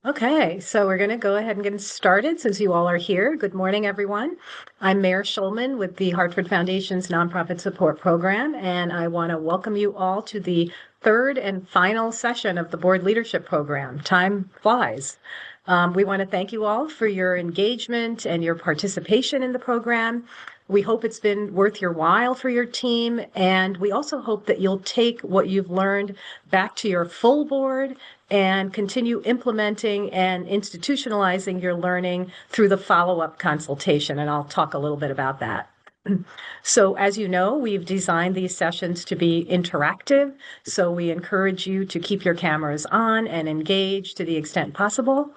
Okay, so we're going to go ahead and get started since you all are here. Good morning, everyone. I'm Mayor Schulman with the Hartford Foundation's Nonprofit Support Program, and I want to welcome you all to the third and final session of the Board Leadership Program. Time flies. We want to thank you all for your engagement and your participation in the program. We hope it's been worth your while for your team, and we also hope that you'll take what you've learned back to your full board and continue implementing and institutionalizing your learning through the follow-up consultation. And I'll talk a little bit about that. So as you know, we've designed these sessions to be interactive. So we encourage you to keep your cameras on and engage to the extent possible.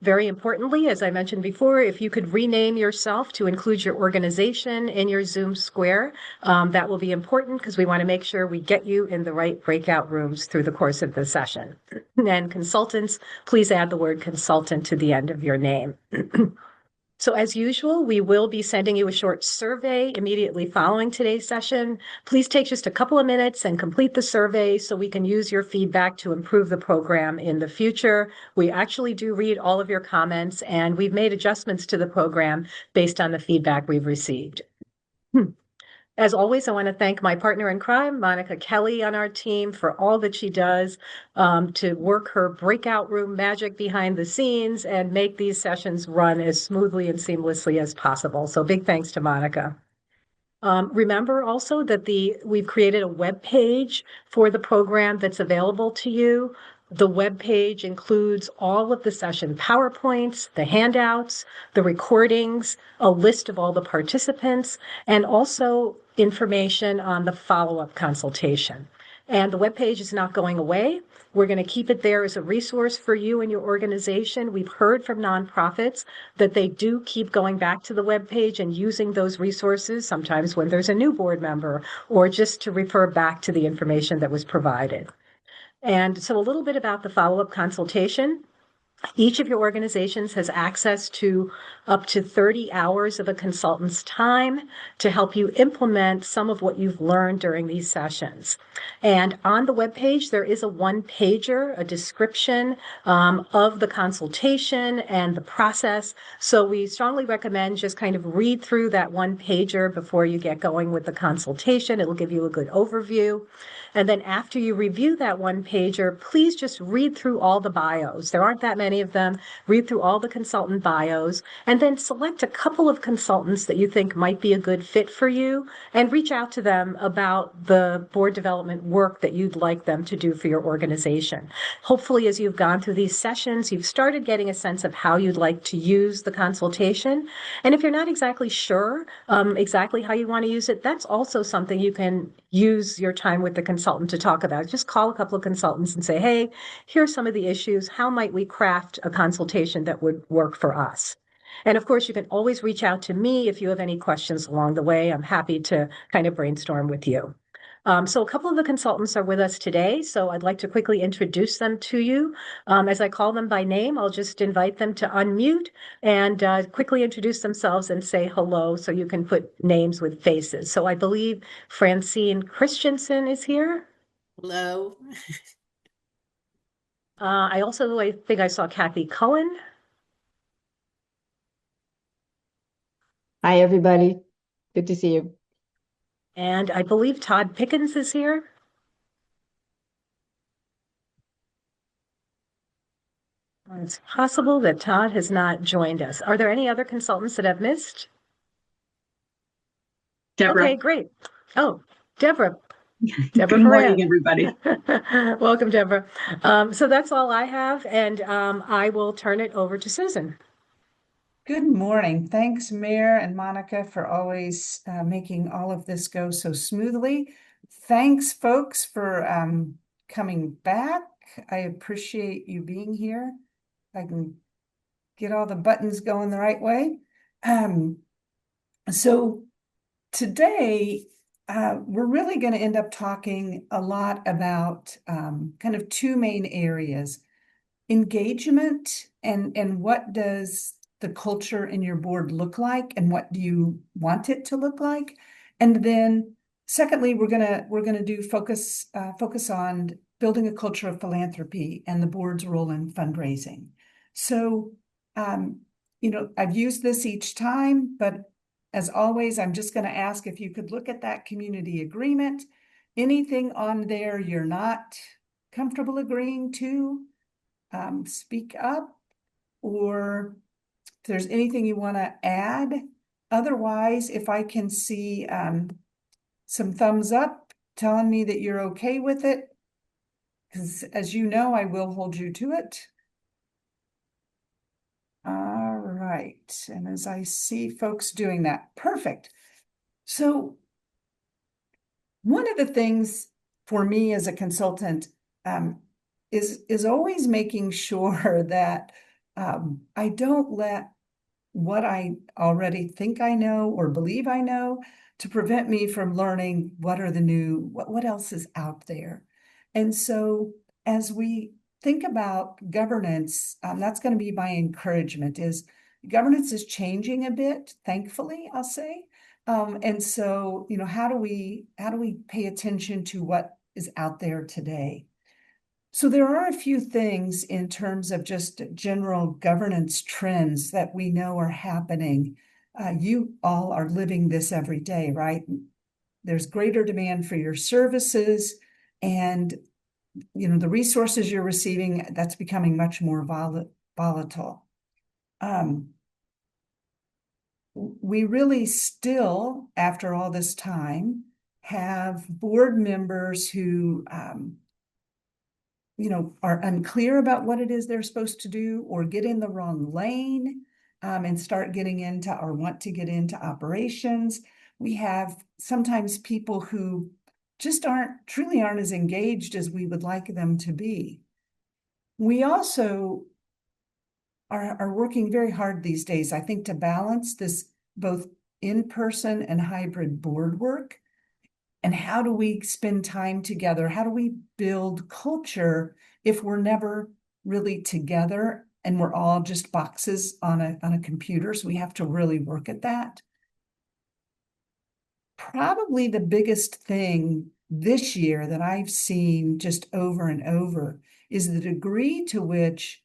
Very importantly, as I mentioned before, if you could rename yourself to include your organization in your Zoom square, that will be important because we want to make sure we get you in the right breakout rooms through the course of the session. And consultants, please add the word consultant to the end of your name. So as usual, we will be sending you a short survey immediately following today's session. Please take just a couple of minutes and complete the survey so we can use your feedback to improve the program in the future. We actually do read all of your comments, and we've made adjustments to the program based on the feedback we've received. As always, I want to thank my partner in crime, Monica Kelly, on our team for all that she does to work her breakout room magic behind the scenes and make these sessions run as smoothly and seamlessly as possible. So big thanks to Monica. Remember also that we've created a web page for the program that's available to you. The web page includes all of the session PowerPoints, the handouts, the recordings, a list of all the participants, and also information on the follow-up consultation. And the webpage is not going away. We're going to keep it there as a resource for you and your organization. We've heard from nonprofits that they do keep going back to the webpage and using those resources, sometimes when there's a new board member, or just to refer back to the information that was provided. And so a little bit about the follow-up consultation. Each of your organizations has access to up to 30 hours of a consultant's time to help you implement some of what you've learned during these sessions. And on the webpage, there is a one-pager, a description of the consultation and the process. So we strongly recommend just kind of read through that one-pager before you get going with the consultation. It'll give you a good overview. And then after you review that one pager, please just read through all the bios. There aren't that many of them. Read through all the consultant bios and then select a couple of consultants that you think might be a good fit for you and reach out to them about the board development work that you'd like them to do for your organization. Hopefully, as you've gone through these sessions, you've started getting a sense of how you'd like to use the consultation. And if you're not exactly sure exactly how you want to use it, that's also something you can use your time with the consultant to talk about. Just call a couple of consultants and say, hey, here's some of the issues. How might we craft a consultation that would work for us? And of course, you can always reach out to me if you have any questions along the way. I'm happy to kind of brainstorm with you. So a couple of the consultants are with us today, so I'd like to quickly introduce them to you. As I call them by name, I'll just invite them to unmute and quickly introduce themselves and say hello so you can put names with faces. So I believe Francine Christensen is here. Hello. I think I saw Kathy Cullen. Hi, everybody. Good to see you. And I believe Todd Pickens is here. It's possible that Todd has not joined us. Are there any other consultants that I've missed? Deborah. Okay, great. Oh, Deborah. Deborah Good morning, Moran. everybody. Welcome, Deborah. So that's all I have, and I will turn it over to Susan. Good morning. Thanks, Mayor and Monica, for always making all of this go so smoothly. Thanks, folks, for coming back. I appreciate you being here. I can get all the buttons going the right way. So today, we're really going to end up talking a lot about kind of two main areas: engagement and what does the culture in your board look like, and what do you want it to look like? And then secondly, we're gonna do focus on building a culture of philanthropy and the board's role in fundraising. So, I've used this each time, but as always, I'm just going to ask if you could look at that community agreement. Anything on there you're not comfortable agreeing to, speak up, or if there's anything you want to add. Otherwise, if I can see some thumbs up telling me that you're okay with it, because as you know, I will hold you to it. All right, and as I see folks doing that, perfect. So one of the things for me as a consultant is always making sure that I don't let what I already think I know or believe I know to prevent me from learning what else is out there. And so as we think about governance, that's going to be my encouragement is governance is changing a bit, thankfully, I'll say. And so, how do we pay attention to what is out there today? So there are a few things in terms of just general governance trends that we know are happening. You all are living this every day, right? There's greater demand for your services, and the resources you're receiving, that's becoming much more volatile. We really still, after all this time, have board members who are unclear about what it is they're supposed to do or get in the wrong lane and start getting into or want to get into operations. We have sometimes people who just truly aren't as engaged as we would like them to be. We also are working very hard these days, I think, to balance this both in-person and hybrid board work. And how do we spend time together? How do we build culture if we're never really together and we're all just boxes on a computer? So we have to really work at that. Probably the biggest thing this year that I've seen just over and over is the degree to which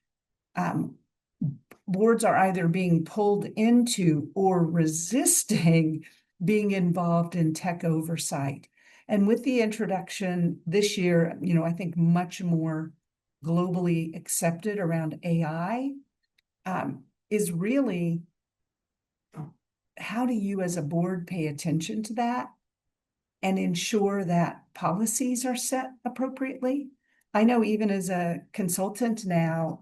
boards are either being pulled into or resisting being involved in tech oversight. And with the introduction this year, I think much more globally accepted around AI, is really how do you as a board pay attention to that and ensure that policies are set appropriately? I know even as a consultant now,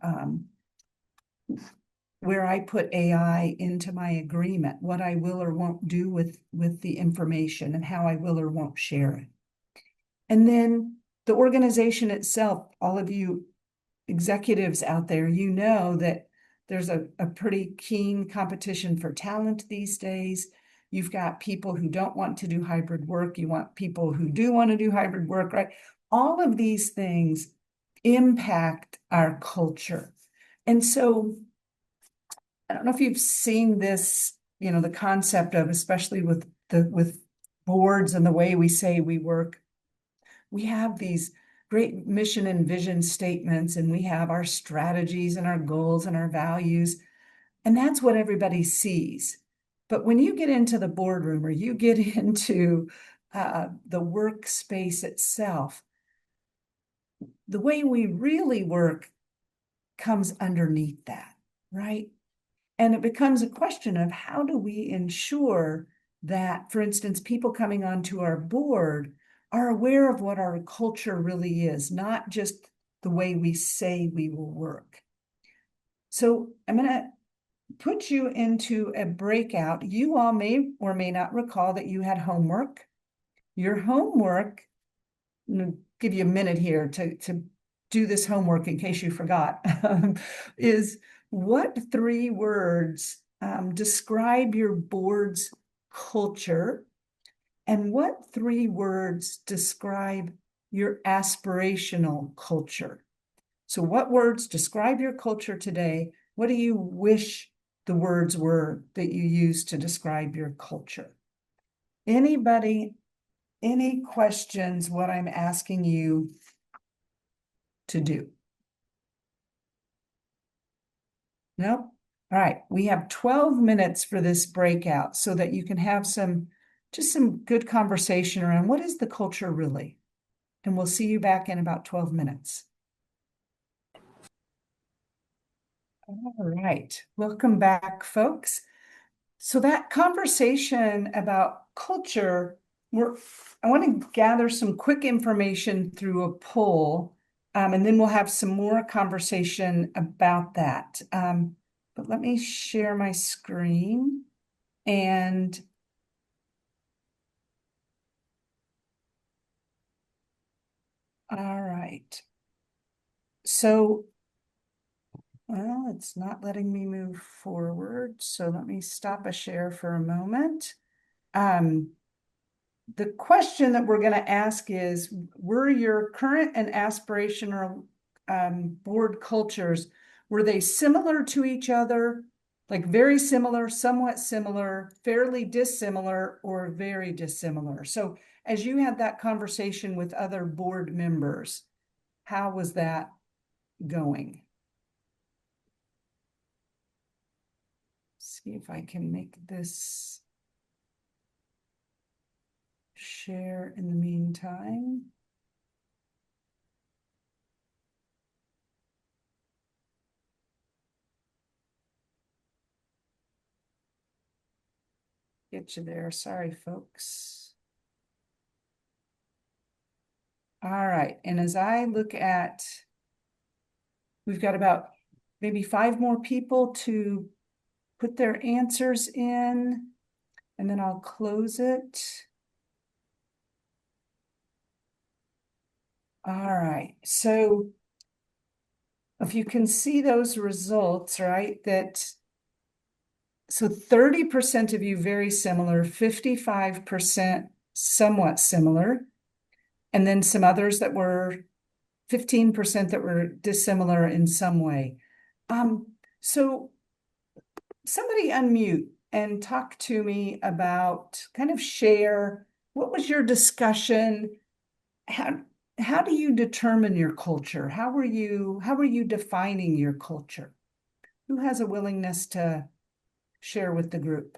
where I put AI into my agreement, what I will or won't do with the information and how I will or won't share it. And then the organization itself, all of you executives out there, that there's a pretty keen competition for talent these days. You've got people who don't want to do hybrid work. You want people who do want to do hybrid work, right? All of these things impact our culture. And so I don't know if you've seen this, the concept of, especially with boards and the way we say we work, we have these great mission and vision statements, and we have our strategies and our goals and our values, and that's what everybody sees. But when you get into the boardroom or you get into the workspace itself, the way we really work comes underneath that, right? And it becomes a question of how do we ensure that, for instance, people coming onto our board are aware of what our culture really is, not just the way we say we will work. So I'm going to put you into a breakout. You all may or may not recall that you had homework. Your homework, I'm going to give you a minute here to do this homework in case you forgot, is what 3 words describe your board's culture, and what 3 words describe your aspirational culture? So what words describe your culture today? What do you wish the words were that you use to describe your culture? Anybody, any questions what I'm asking you to do? Nope. All right, we have 12 minutes for this breakout so that you can have just some good conversation around what is the culture really? And we'll see you back in about 12 minutes. All right, welcome back, folks. So that conversation about culture, I want to gather some quick information through a poll, and then we'll have some more conversation about that. But let me share my screen and all right. So, well, it's not letting me move forward. So let me stop a share for a moment. The question that we're going to ask is, were your current and aspirational board cultures, were they similar to each other, like very similar, somewhat similar, fairly dissimilar, or very dissimilar? So as you had that conversation with other board members, how was that going? See if I can make this share in the meantime. Get you there. Sorry, folks. All right. And as I look at, we've got about maybe 5 more people to put their answers in, and then I'll close it. All right. So if you can see those results, right, so 30% of you very similar, 55% somewhat similar, and then some others that were 15% that were dissimilar in some way. So somebody unmute and talk to me about, kind of share, what was your discussion? How do you determine your culture? How are you defining your culture? Who has a willingness to share with the group?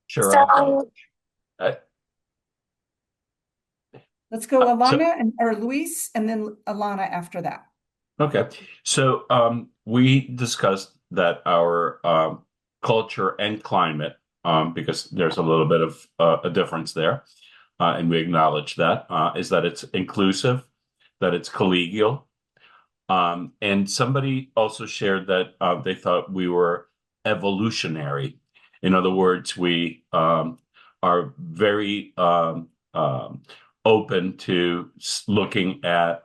Sure. So, I- Let's go so Alana or Luis, and then Alana after that. okay. So we discussed that our culture and climate, because there's a little bit of a difference there, and we acknowledge that, is that it's inclusive, that it's collegial. And somebody also shared that they thought we were evolutionary. In other words, we are very open to looking at,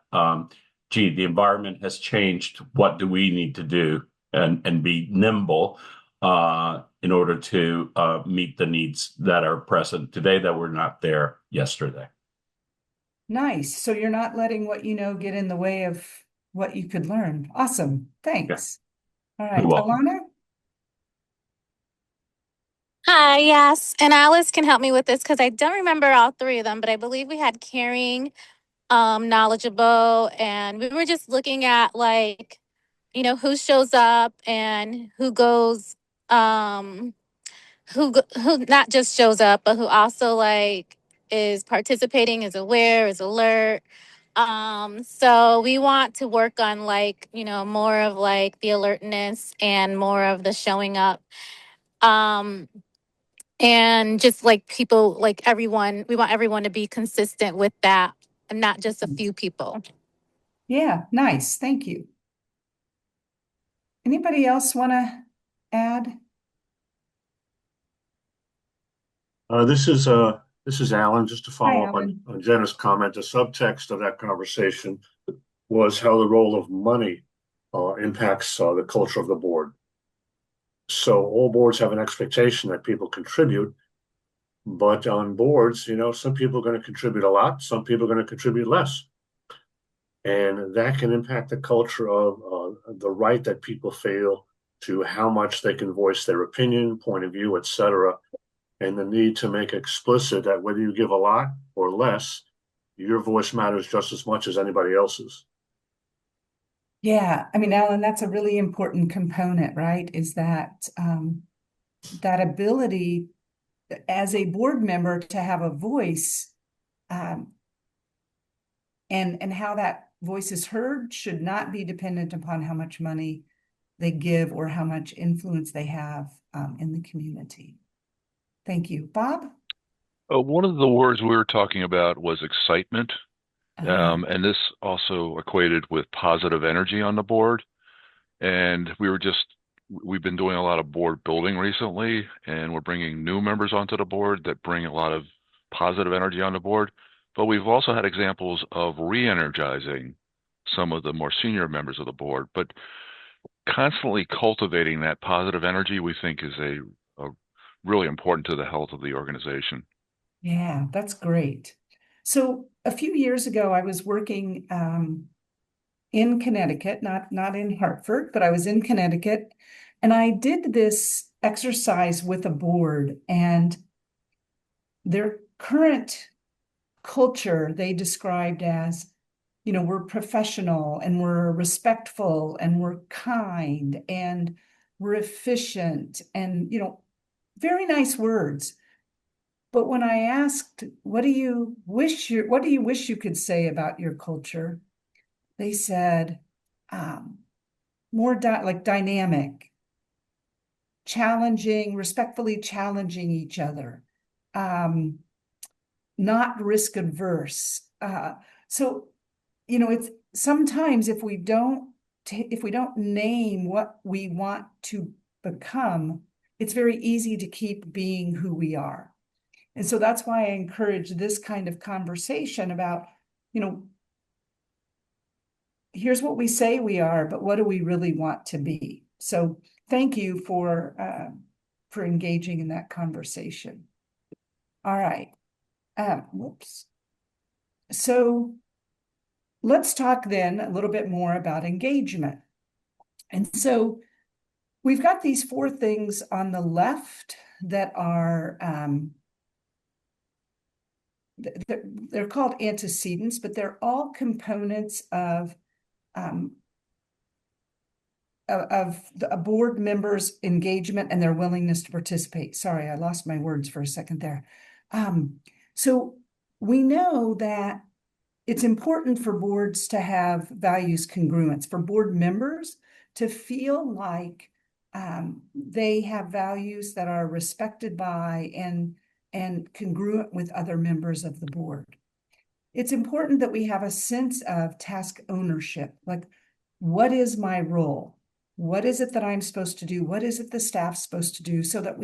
gee, the environment has changed. What do we need to do? And be nimble in order to meet the needs that are present today that were not there yesterday. Nice. So you're not letting what you know get in the way of what you could learn. Awesome. Thanks. All right, You're welcome. Alana? hi, yes. And Alice can help me with this because I don't remember all 3 of them, but I believe we had caring, knowledgeable, and we were just looking at like, who shows up and who goes, who not just shows up, but who also like is participating, is aware, is alert. So we want to work on like, more of like the alertness and more of the showing up. Um, and just like people, like everyone, we want everyone to be consistent with that and not just a few people. Yeah, nice. Thank you. Anybody else want to add? This is Alan. Just to Hi, follow up Alan. on Jenna's comment, the subtext of that conversation was how the role of money impacts the culture of the board. So all boards have an expectation that people contribute, but on boards, some people are going to contribute a lot, some people are going to contribute less. And that can impact the culture of the right that people feel to how much they can voice their opinion, point of view, etc. and the need to make explicit that whether you give a lot or less, your voice matters just as much as anybody else's. Yeah, I mean, Alan, that's a really important component, right? Is that that ability as a board member to have a voice, and how that voice is heard should not be dependent upon how much money they give or how much influence they have in the community. Thank you. Bob? One of the words we were talking about was excitement. And this also equated with positive energy on the board. And we've been doing a lot of board building recently, and we're bringing new members onto the board that bring a lot of positive energy on the board. But we've also had examples of re-energizing some of the more senior members of the board. But constantly cultivating that positive energy, we think, is a really important to the health of the organization. Yeah, that's great. So a few years ago, I was working in Connecticut, not in Hartford, but I was in Connecticut, and I did this exercise with a board, and their current culture they described as, we're professional and we're respectful and we're kind and we're efficient and, very nice words. But when I asked, what do you wish you could say about your culture? They said, more like dynamic, challenging, respectfully challenging each other, not risk adverse. So, it's sometimes if we don't name what we want to become, it's very easy to keep being who we are. And so that's why I encourage this kind of conversation about, here's what we say we are, but what do we really want to be? So thank you for engaging in that conversation. All right. Whoops. So let's talk then a little bit more about engagement. And so we've got these 4 things on the left that are they're called antecedents, but they're all components of a board member's engagement and their willingness to participate. Sorry, I lost my words for a second there. So we know that it's important for boards to have values congruence, for board members to feel like they have values that are respected by and congruent with other members of the board. It's important that we have a sense of task ownership, like, what is my role? What is it that I'm supposed to do? What is it the staff's supposed to do? So that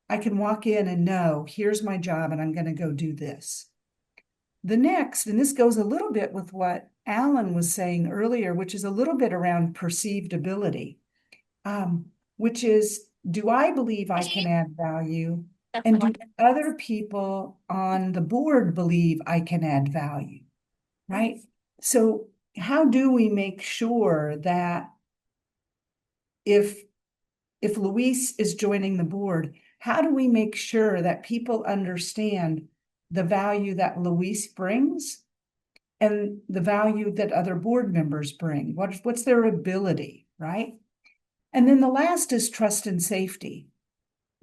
I can walk in and know, here's my job and I'm going to go do this. The next, and this goes a little bit with what Alan was saying earlier, which is a little bit around perceived ability, which is, do I believe I can add value? And do other people on the board believe I can add value, right? So how do we make sure that if Luis is joining the board, how do we make sure that people understand the value that Luis brings and the value that other board members bring? What's their ability, right? And then the last is trust and safety.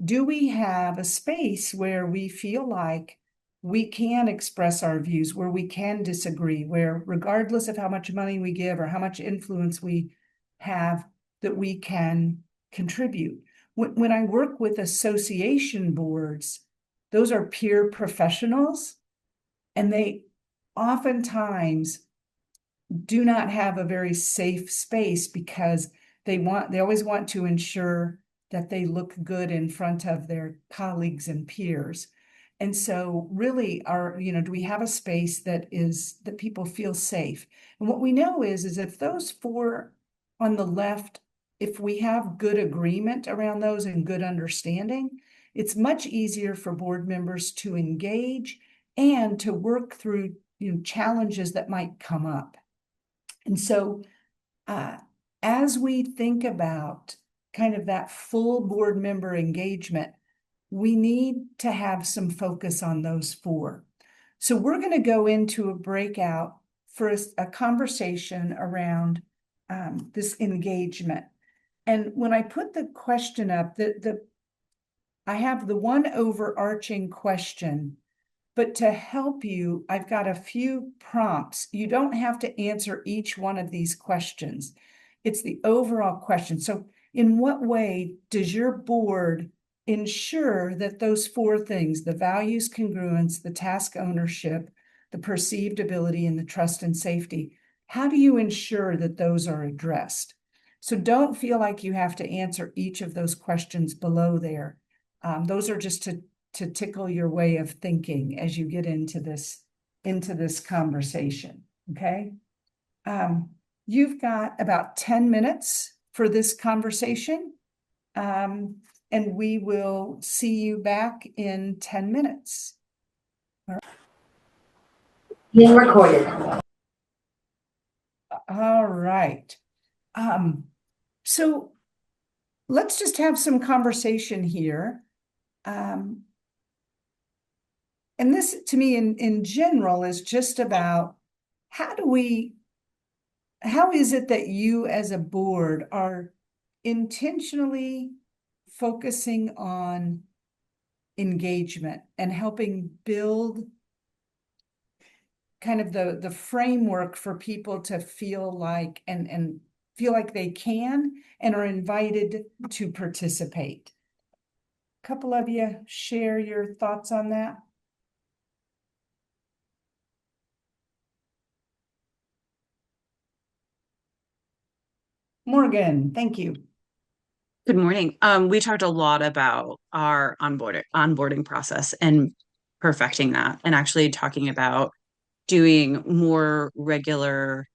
Do we have a space where we feel like we can express our views, where we can disagree, where regardless of how much money we give or how much influence we have, that we can contribute? When I work with association boards, those are peer professionals, and they oftentimes do not have a very safe space because they always want to ensure that they look good in front of their colleagues and peers. And so really do we have a space that people feel safe? And what we know is if those 4 on the left, if we have good agreement around those and good understanding, it's much easier for board members to engage and to work through challenges that might come up. And so as we think about kind of that full board member engagement, we need to have some focus on those four. So we're going to go into a breakout for a conversation around this engagement. And when I put the question up, I have the one overarching question, but to help you, I've got a few prompts. You don't have to answer each one of these questions. It's the overall question. So in what way does your board ensure that those four things, the values congruence, the task ownership, the perceived ability, and the trust and safety, how do you ensure that those are addressed? So don't feel like you have to answer each of those questions below there. Those are just to tickle your way of thinking as you get into this conversation. Okay. You've got about 10 minutes for this conversation. And we will see you back in 10 minutes. Being recorded. All right. So let's just have some conversation here. And this, to me, in general, is just about how is it that you as a board are intentionally focusing on engagement and helping build kind of the framework for people to feel like and feel like they can and are invited to participate. A couple of you share your thoughts on that. Morgan, thank you. Good morning. We talked a lot about our onboarding process and perfecting that, and actually talking about doing more regular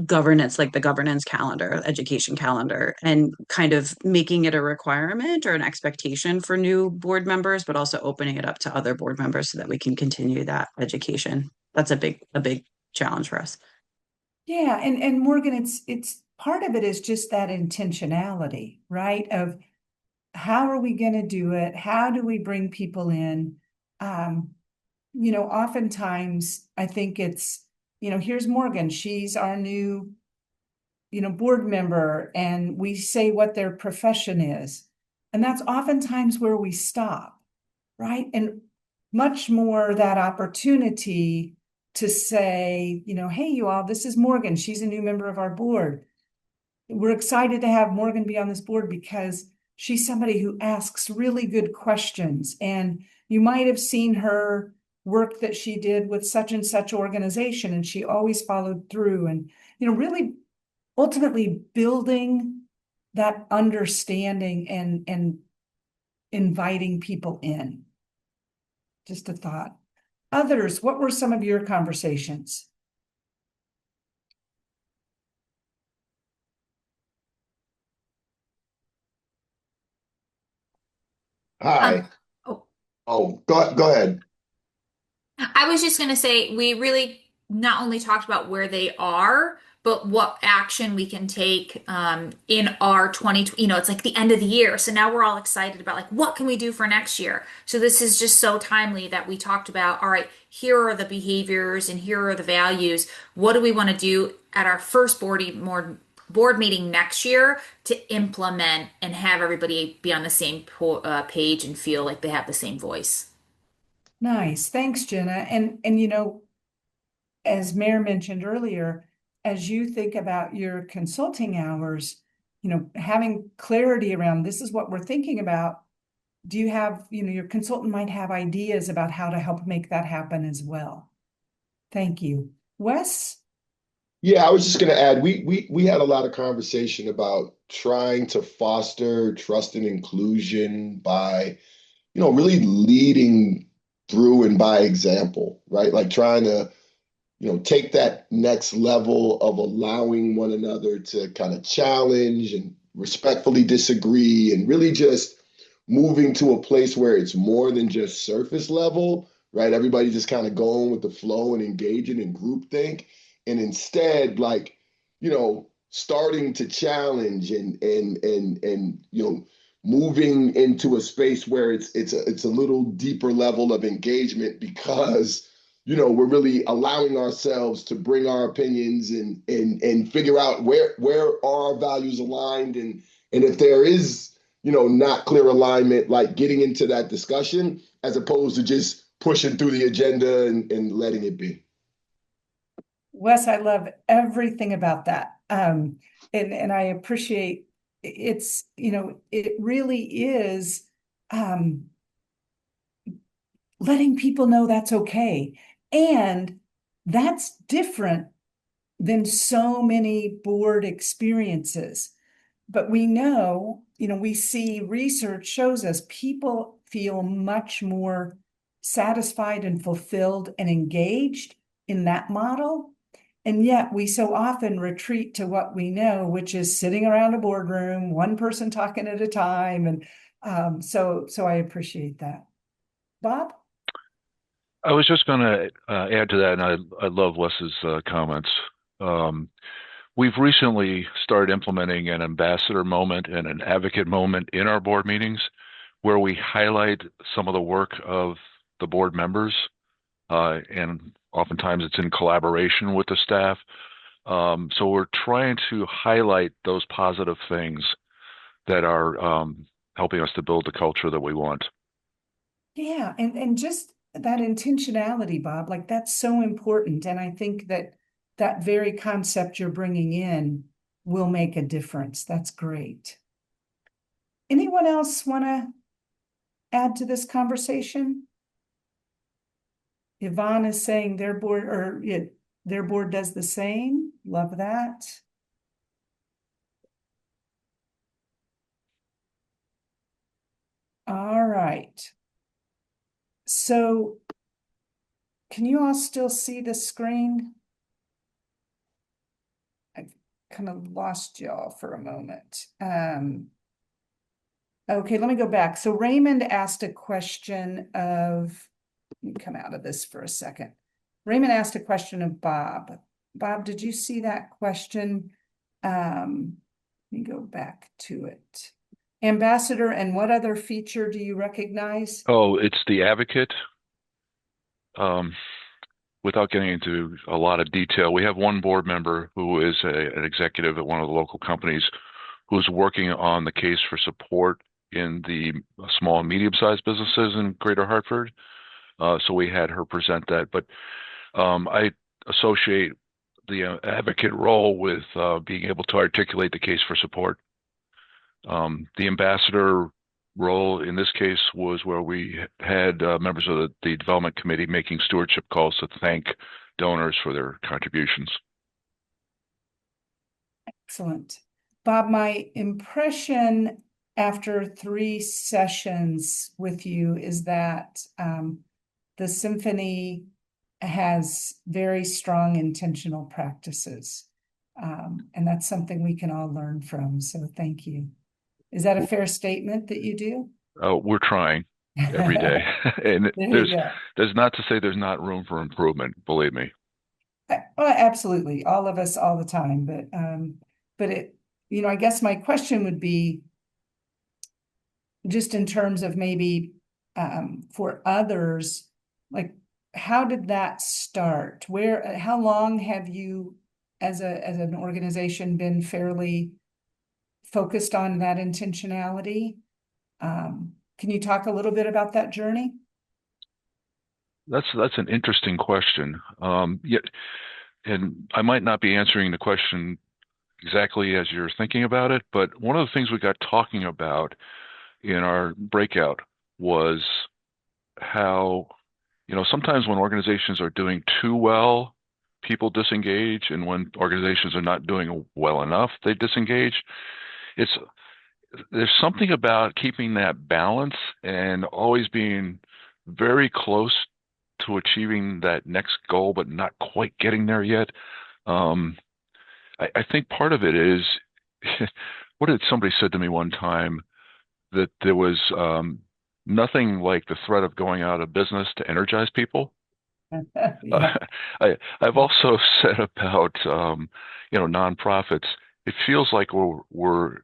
governance, like the governance calendar, education calendar, and kind of making it a requirement or an expectation for new board members, but also opening it up to other board members so that we can continue that education. That's a big challenge for us. Yeah, and Morgan, it's part of it is just that intentionality, right? Of how are we going to do it? How do we bring people in? Oftentimes I think it's, here's Morgan, she's our new, board member, and we say what their profession is. And that's oftentimes where we stop, right? And much more that opportunity to say, hey, you all, this is Morgan. She's a new member of our board. We're excited to have Morgan be on this board because she's somebody who asks really good questions. And you might have seen her work that she did with such and such organization, and she always followed through, and, really ultimately building that understanding and inviting people in. Just a thought. Others, what were some of your conversations? Hi. Go ahead. I was just going to say, we really not only talked about where they are, but what action we can take in our 2020, it's like the end of the year. So now we're all excited about like, what can we do for next year? So this is just so timely that we talked about, all right, here are the behaviors and here are the values. What do we want to do at our first board meeting next year to implement and have everybody be on the same page and feel like they have the same voice? Nice. Thanks, Jenna. And as Mayor mentioned earlier, as you think about your consulting hours, having clarity around this is what we're thinking about. Do you have, your consultant might have ideas about how to help make that happen as well. Thank you. Wes? Yeah, I was just going to add, we had a lot of conversation about trying to foster trust and inclusion by, really leading through and by example, right? Like trying to, take that next level of allowing one another to kind of challenge and respectfully disagree, and really just moving to a place where it's more than just surface level, right? Everybody just kind of going with the flow and engaging in groupthink, and instead, like, starting to challenge and moving into a space where it's a little deeper level of engagement because we're really allowing ourselves to bring our opinions and figure out where are our values aligned, and if there is not clear alignment, like getting into that discussion as opposed to just pushing through the agenda and letting it be. Wes, I love everything about that. And I appreciate it's, it really is letting people know that's okay. And that's different than so many board experiences. But we know, we see research shows us people feel much more satisfied and fulfilled and engaged in that model. And yet we so often retreat to what we know, which is sitting around a boardroom, one person talking at a time. And so I appreciate that. Bob? I was just going to add to that, and I love Wes's comments. We've recently started implementing an ambassador moment and an advocate moment in our board meetings where we highlight some of the work of the board members, and oftentimes it's in collaboration with the staff. So we're trying to highlight those positive things that are helping us to build the culture that we want. Yeah, and just that intentionality, Bob, like that's so important. And I think that very concept you're bringing in will make a difference. That's great. Anyone else want to add to this conversation? Yvonne is saying their board does the same. Love that. All right. So can you all still see the screen? I've kind of lost y'all for a moment. Okay, let me go back. So Raymond asked a question of, let me come out of this for a second. Raymond asked a question of Bob. Bob, did you see that question? Let me go back to it. Ambassador, and what other feature do you recognize? Oh, it's the advocate. Without getting into a lot of detail, we have one board member who is an executive at one of the local companies who's working on the case for support in the small and medium-sized businesses in Greater Hartford. So we had her present that. But I associate the advocate role with being able to articulate the case for support. The ambassador role in this case was where we had members of the development committee making stewardship calls to thank donors for their contributions. Excellent. Bob, my impression after 3 sessions with you is that the symphony has very strong intentional practices. And that's something we can all learn from. So thank you. Is that a fair statement that you do? We're trying every day. And there's not to say there's not room for improvement, believe me. Well, absolutely. All of us all the time. But it, I guess my question would be just in terms of maybe for others, like how did that start? How long have you as an organization been fairly focused on that intentionality? Can you talk a little bit about that journey? That's an interesting question. And I might not be answering the question exactly as you're thinking about it, but one of the things we got talking about in our breakout was how, sometimes when organizations are doing too well, people disengage, and when organizations are not doing well enough, they disengage. There's something about keeping that balance and always being very close to achieving that next goal, but not quite getting there yet. I think part of it is, what did somebody said to me one time, that there was nothing like the threat of going out of business to energize people. Yeah. I've also said about nonprofits, it feels like we're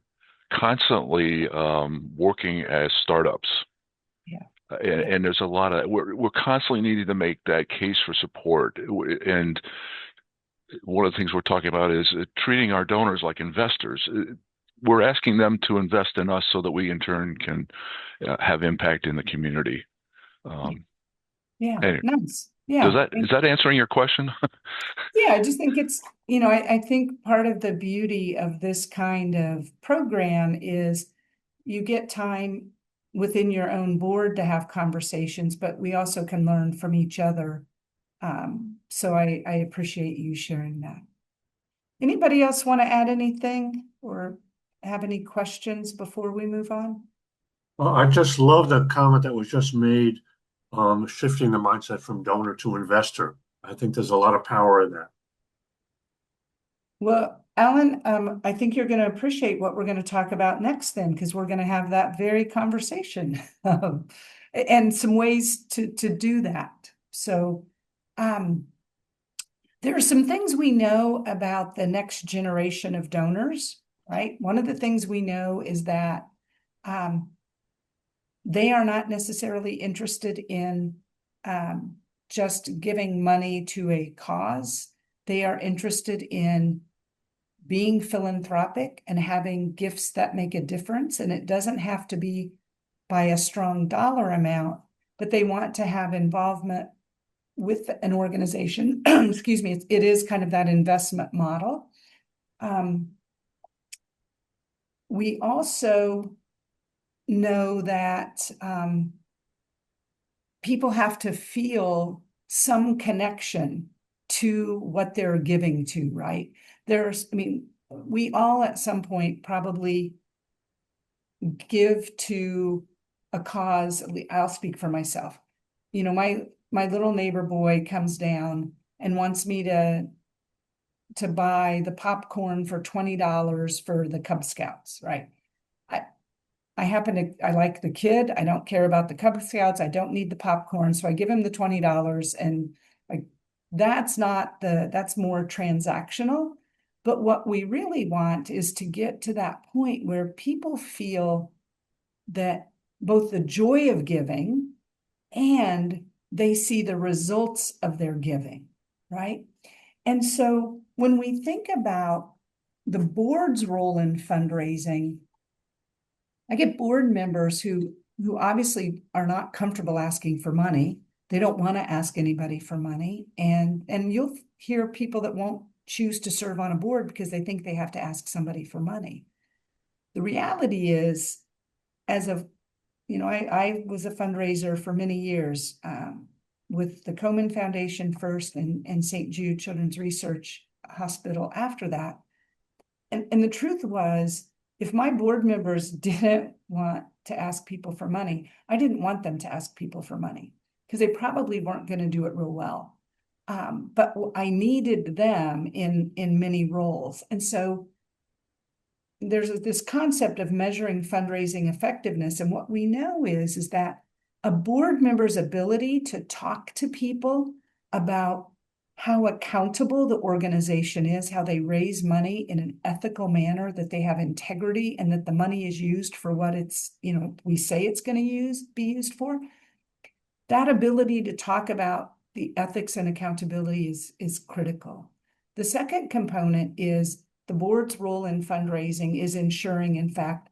constantly working as startups. Yeah. And there's a lot of we're constantly needing to make that case for support. And one of the things we're talking about is treating our donors like investors. We're asking them to invest in us so that we in turn can have impact in the community. Anyway, Nice. Yeah. is that answering your question? Yeah, I just think it's, I think part of the beauty of this kind of program is you get time within your own board to have conversations, but we also can learn from each other. So I appreciate you sharing that. Anybody else want to add anything or have any questions before we move on? Well, I just love the comment that was just made, shifting the mindset from donor to investor. I think there's a lot of power in that. Well, Alan, I think you're going to appreciate what we're going to talk about next then, because we're going to have that very conversation and some ways to do that. So there are some things we know about the next generation of donors, right? One of the things we know is that they are not necessarily interested in just giving money to a cause. They are interested in being philanthropic and having gifts that make a difference. And it doesn't have to be by a strong dollar amount, but they want to have involvement with an organization. Excuse me, it is kind of that investment model. We also know that people have to feel some connection to what they're giving to, right? We all at some point probably give to a cause. I'll speak for myself. My little neighbor boy comes down and wants me to buy the popcorn for $20 for the Cub Scouts, right? I like the kid. I don't care about the Cub Scouts. I don't need the popcorn. So I give him the $20 and that's more transactional. But what we really want is to get to that point where people feel that both the joy of giving and they see the results of their giving, right? And so when we think about the board's role in fundraising, I get board members who obviously are not comfortable asking for money. They don't want to ask anybody for money. And you'll hear people that won't choose to serve on a board because they think they have to ask somebody for money. The reality is, I was a fundraiser for many years with the Komen Foundation first and St. Jude Children's Research Hospital after that. And the truth was, if my board members didn't want to ask people for money, I didn't want them to ask people for money because they probably weren't going to do it real well. But I needed them in many roles. And so there's this concept of measuring fundraising effectiveness. And what we know is that a board member's ability to talk to people about how accountable the organization is, how they raise money in an ethical manner, that they have integrity, and that the money is used for what we say it's going to be used for. That ability to talk about the ethics and accountability is critical. The second component is the board's role in fundraising is ensuring, in fact,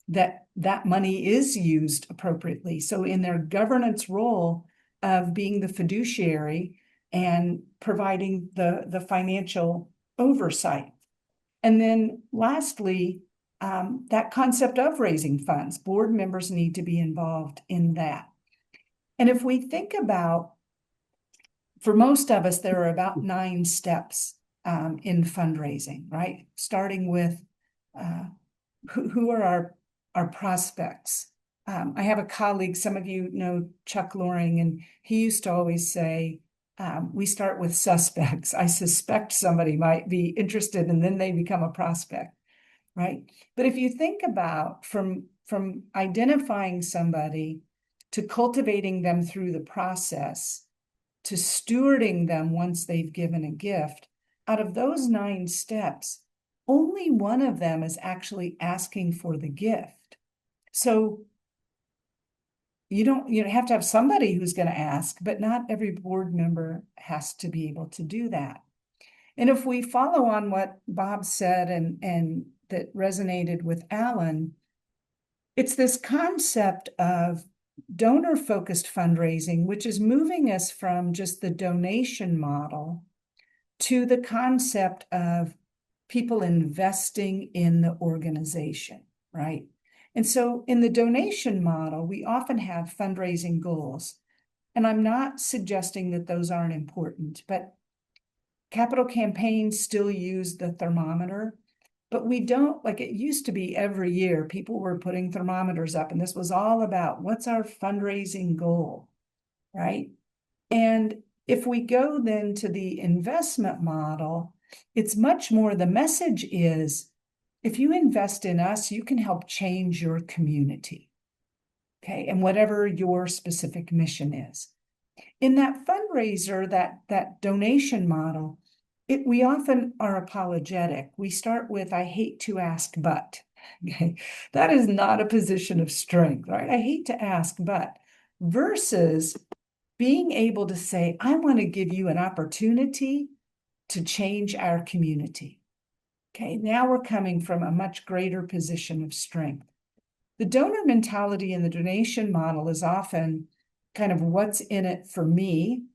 that money is used appropriately. So in their governance role of being the fiduciary and providing the financial oversight. And then lastly, that concept of raising funds, board members need to be involved in that. And if we think about, for most of us, there are about 9 steps in fundraising, right? Starting with who are our prospects. I have a colleague, some of you know Chuck Loring, and he used to always say, we start with suspects. I suspect somebody might be interested, and then they become a prospect, right? But if you think about from identifying somebody to cultivating them through the process, to stewarding them once they've given a gift, out of those 9 steps, only one of them is actually asking for the gift. So you don't have to have somebody who's going to ask, but not every board member has to be able to do that. And if we follow on what Bob said and that resonated with Alan, it's this concept of donor-focused fundraising, which is moving us from just the donation model to the concept of people investing in the organization, right? And so in the donation model, we often have fundraising goals. And I'm not suggesting that those aren't important, but capital campaigns still use the thermometer, but we don't, like it used to be every year, people were putting thermometers up, and this was all about what's our fundraising goal, right? And if we go then to the investment model, it's much more, the message is, if you invest in us, you can help change your community, okay? And whatever your specific mission is. In that fundraiser, that donation model, we often are apologetic. We start with, I hate to ask, but, okay? That is not a position of strength, right? I hate to ask, but, versus being able to say, I want to give you an opportunity to change our community. Okay, now we're coming from a much greater position of strength. The donor mentality in the donation model is often kind of what's in it for me.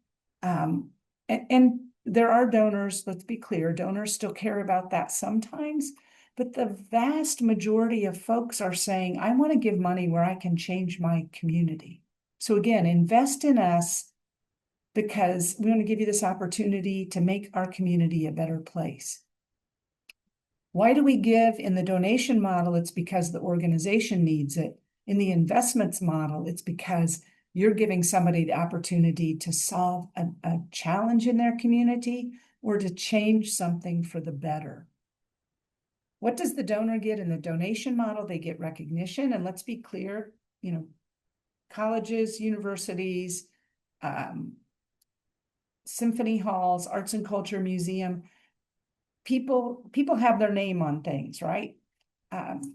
And there are donors, let's be clear, donors still care about that sometimes, but the vast majority of folks are saying, I want to give money where I can change my community. So again, invest in us because we want to give you this opportunity to make our community a better place. Why do we give in the donation model? It's because the organization needs it. In the investments model, it's because you're giving somebody the opportunity to solve a challenge in their community or to change something for the better. What does the donor get in the donation model? They get recognition. And let's be clear, colleges, universities, symphony halls, arts and culture museum, people have their name on things, right?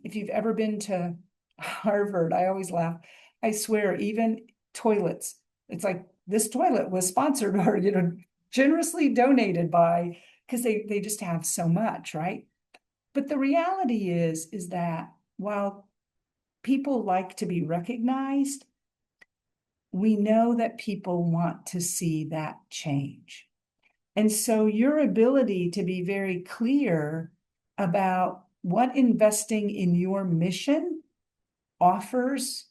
If you've ever been to Harvard, I always laugh. I swear, even toilets, it's like this toilet was sponsored or generously donated by, because they just have so much, right? But the reality is that while people like to be recognized, we know that people want to see that change. And so your ability to be very clear about what investing in your mission offers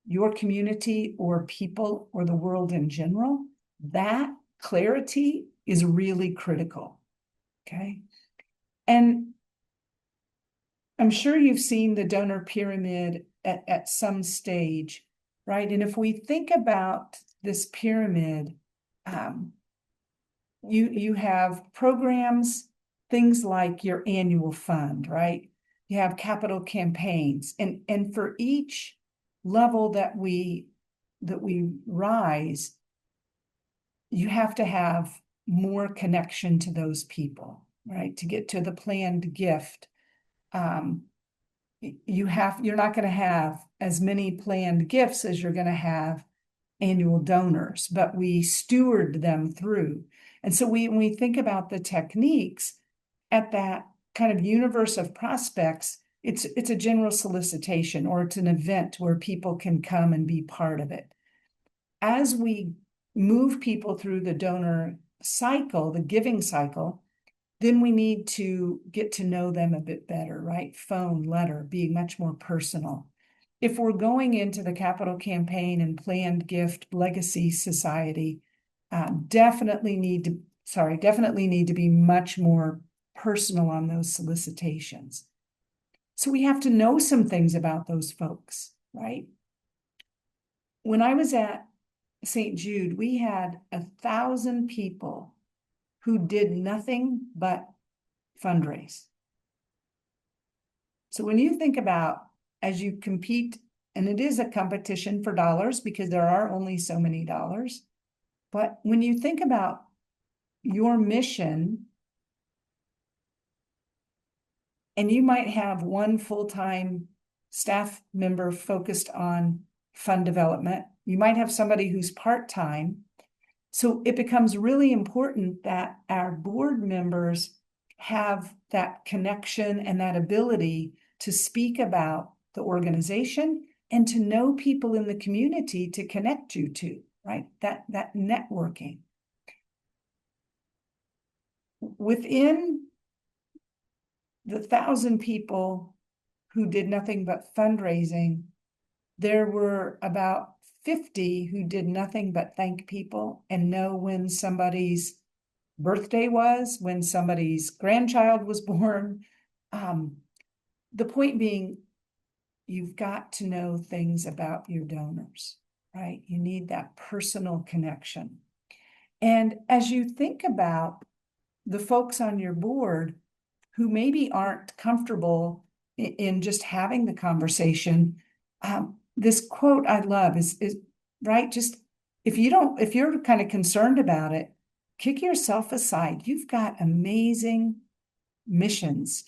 your community or people or the world in general, that clarity is really critical, okay? And I'm sure you've seen the donor pyramid at some stage, right? And if we think about this pyramid, you have programs, things like your annual fund, right? You have capital campaigns, and for each level that we rise, you have to have more connection to those people, right? To get to the planned gift, you're not going to have as many planned gifts as you're going to have annual donors, but we steward them through. And so when we think about the techniques at that kind of universe of prospects, it's a general solicitation, or it's an event where people can come and be part of it. As we move people through the donor cycle, the giving cycle, then we need to get to know them a bit better, right? Phone, letter, being much more personal. If we're going into the capital campaign and planned gift legacy society, definitely need to be much more personal on those solicitations. So we have to know some things about those folks, right? When I was at St. Jude, we had 1,000 people who did nothing but fundraise. So when you think about, as you compete, and it is a competition for dollars because there are only so many dollars, but when you think about your mission, And you might have one full-time staff member focused on fund development. You might have somebody who's part-time. So it becomes really important that our board members have that connection and that ability to speak about the organization and to know people in the community to connect you to, right? That networking. Within the 1,000 people who did nothing but fundraising, there were about 50 who did nothing but thank people and know when somebody's birthday was, when somebody's grandchild was born. The point being, you've got to know things about your donors, right? You need that personal connection. And as you think about the folks on your board who maybe aren't comfortable in just having the conversation, this quote I love is right. Just if you're kind of concerned about it, kick yourself aside. You've got amazing missions.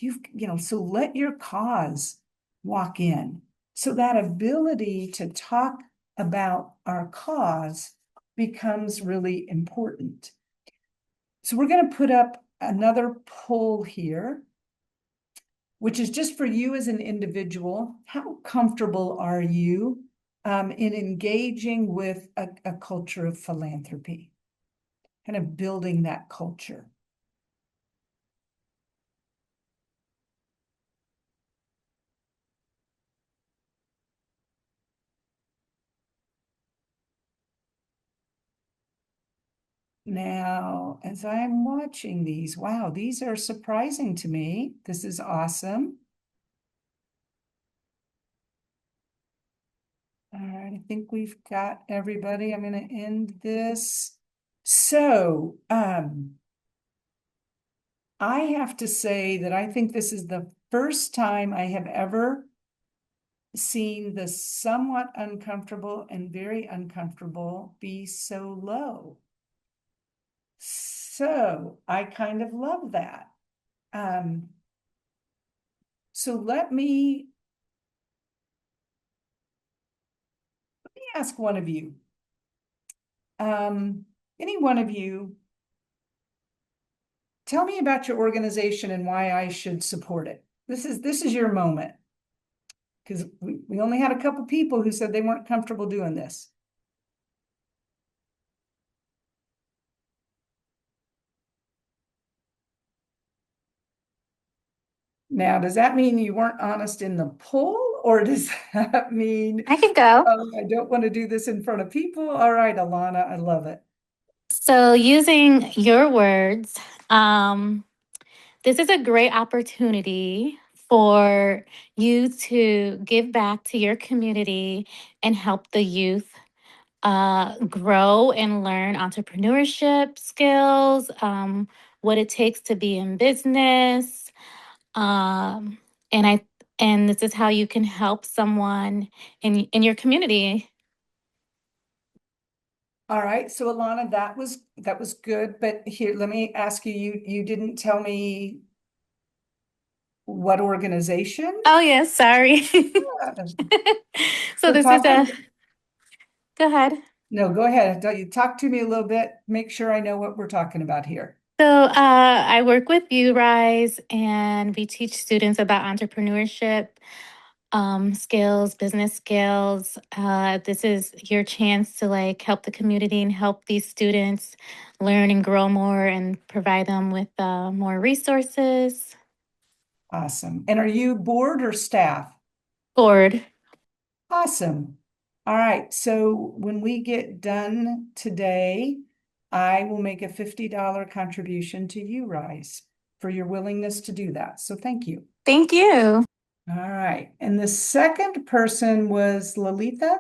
So let your cause walk in. So that ability to talk about our cause becomes really important. So we're going to put up another poll here, which is just for you as an individual. How comfortable are you in engaging with a culture of philanthropy, kind of building that culture? Now, as I'm watching these, wow, these are surprising to me. This is awesome. All right, I think we've got everybody. I'm going to end this. So, I have to say that I think this is the first time I have ever seen the somewhat uncomfortable and very uncomfortable be so low. So I kind of love that. So let me ask one of you. Any one of you, tell me about your organization and why I should support it. This is your moment. Because we only had a couple people who said they weren't comfortable doing this. Now, does that mean you weren't honest in the poll, or does that mean I can go. I don't want to do this in front of people? All right, Alana, I love it. So, using your words, this is a great opportunity for you to give back to your community and help the youth grow and learn entrepreneurship skills, what it takes to be in business. Um, and I and this is how you can help someone in your community. All right, so Alana, that was good, but here, let me ask you, you didn't tell me what organization? Oh yes, sorry. So We're this is talking. go ahead. No, go ahead. You talk to me a little bit, make sure I know what we're talking about here. So I work with You Rise, and we teach students about entrepreneurship skills, business skills. This is your chance to like help the community and help these students learn and grow more and provide them with more resources. Awesome. And are you board or staff? Board. Awesome. All right, so when we get done today, I will make a $50 contribution to You Rise for your willingness to do that. So thank you. Thank you. All right, and the second person was Lalitha.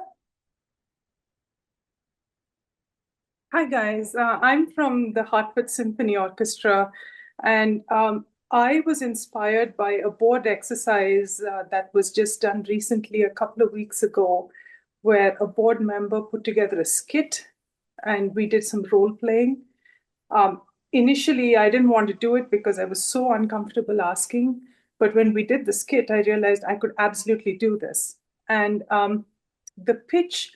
Hi guys, I'm from the Hartford Symphony Orchestra, and I was inspired by a board exercise that was just done recently, a couple of weeks ago, where a board member put together a skit and we did some role playing. Initially, I didn't want to do it because I was so uncomfortable asking, But when we did the skit, I realized I could absolutely do this. And the pitch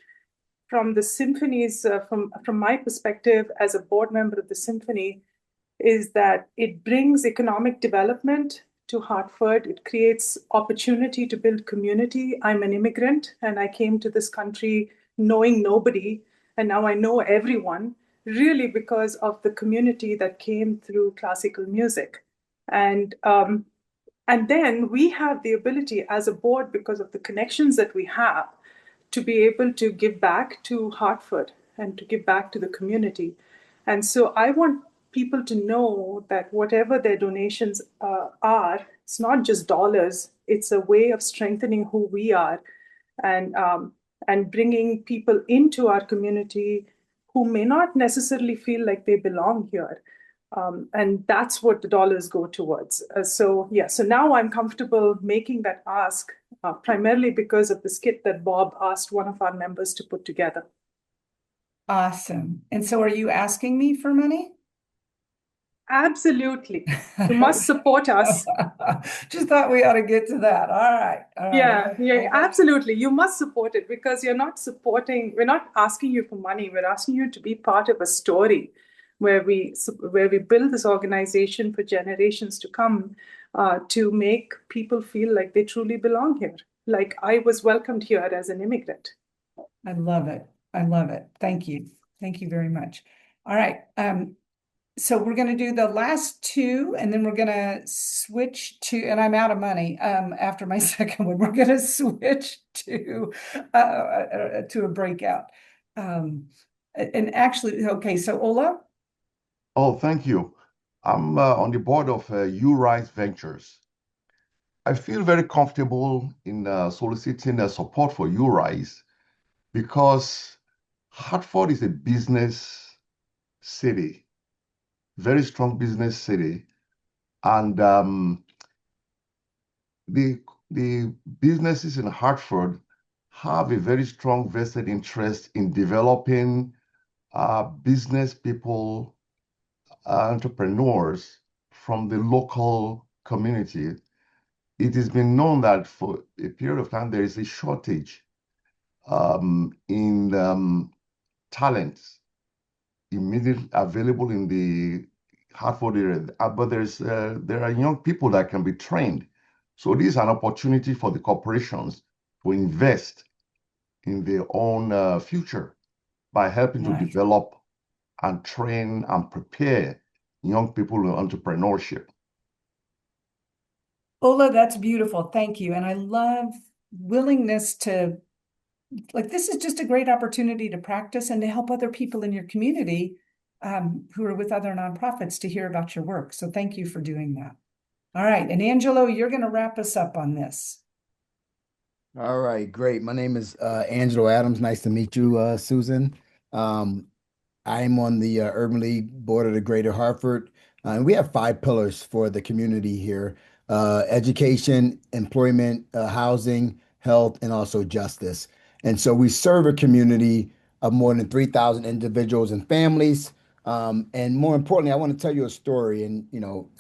from the symphonies, from my perspective as a board member of the symphony, is that it brings economic development to Hartford. It creates opportunity to build community. I'm an immigrant and I came to this country knowing nobody, and now I know everyone, really because of the community that came through classical music. And and then we have the ability as a board, because of the connections that we have, to be able to give back to Hartford and to give back to the community. And so I want people to know that whatever their donations are, it's not just dollars, it's a way of strengthening who we are, and bringing people into our community who may not necessarily feel like they belong here. And that's what the dollars go towards. So now I'm comfortable making that ask, primarily because of the skit that Bob asked one of our members to put together. Awesome. And so are you asking me for money? Absolutely. You must support us. Just thought we ought to get to that. All right. All right. Yeah, absolutely. You must support it, because we're not asking you for money. We're asking you to be part of a story where we build this organization for generations to come, to make people feel like they truly belong here. Like I was welcomed here as an immigrant. I love it. I love it. Thank you. Thank you very much. All right. So we're going to do the last two, and then we're going to switch to, and I'm out of money after my second one. We're going to switch to a breakout. And actually, okay, so Ola? Oh, thank you. I'm on the board of U-Rise Ventures. I feel very comfortable in soliciting support for U-Rise because Hartford is a business city, very strong business city, and the businesses in Hartford have a very strong vested interest in developing business people, entrepreneurs from the local community. It has been known that for a period of time there is a shortage in talents immediately available in the Hartford area, but there are young people that can be trained. So this is an opportunity for the corporations to invest in their own future by helping to develop and train and prepare young people in entrepreneurship. Ola, that's beautiful. Thank you. And I love willingness to, like, this is just a great opportunity to practice and to help other people in your community who are with other nonprofits to hear about your work. So thank you for doing that. All right. And Angelo, you're going to wrap us up on this. All right, great. My name is Angelo Adams. Nice to meet you, Susan. I am on the Urban League board of the Greater Hartford, and we have 5 pillars for the community here: education, employment, housing, health, and also justice. And so we serve a community of more than 3,000 individuals and families. And more importantly, I want to tell you a story. And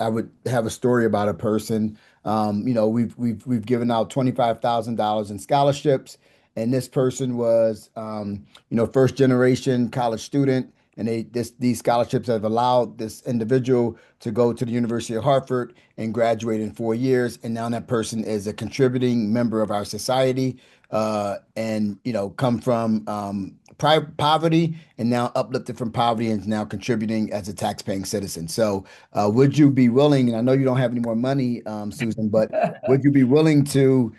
I would have a story about a person. We've given out $25,000 in scholarships, and this person was first generation college student, and these scholarships have allowed this individual to go to the University of Hartford and graduate in 4 years, and now that person is a contributing member of our society, and come from poverty and now uplifted from poverty and now contributing as a tax-paying citizen. So would you be willing, and I know you don't have any more money, Susan, but would you be willing to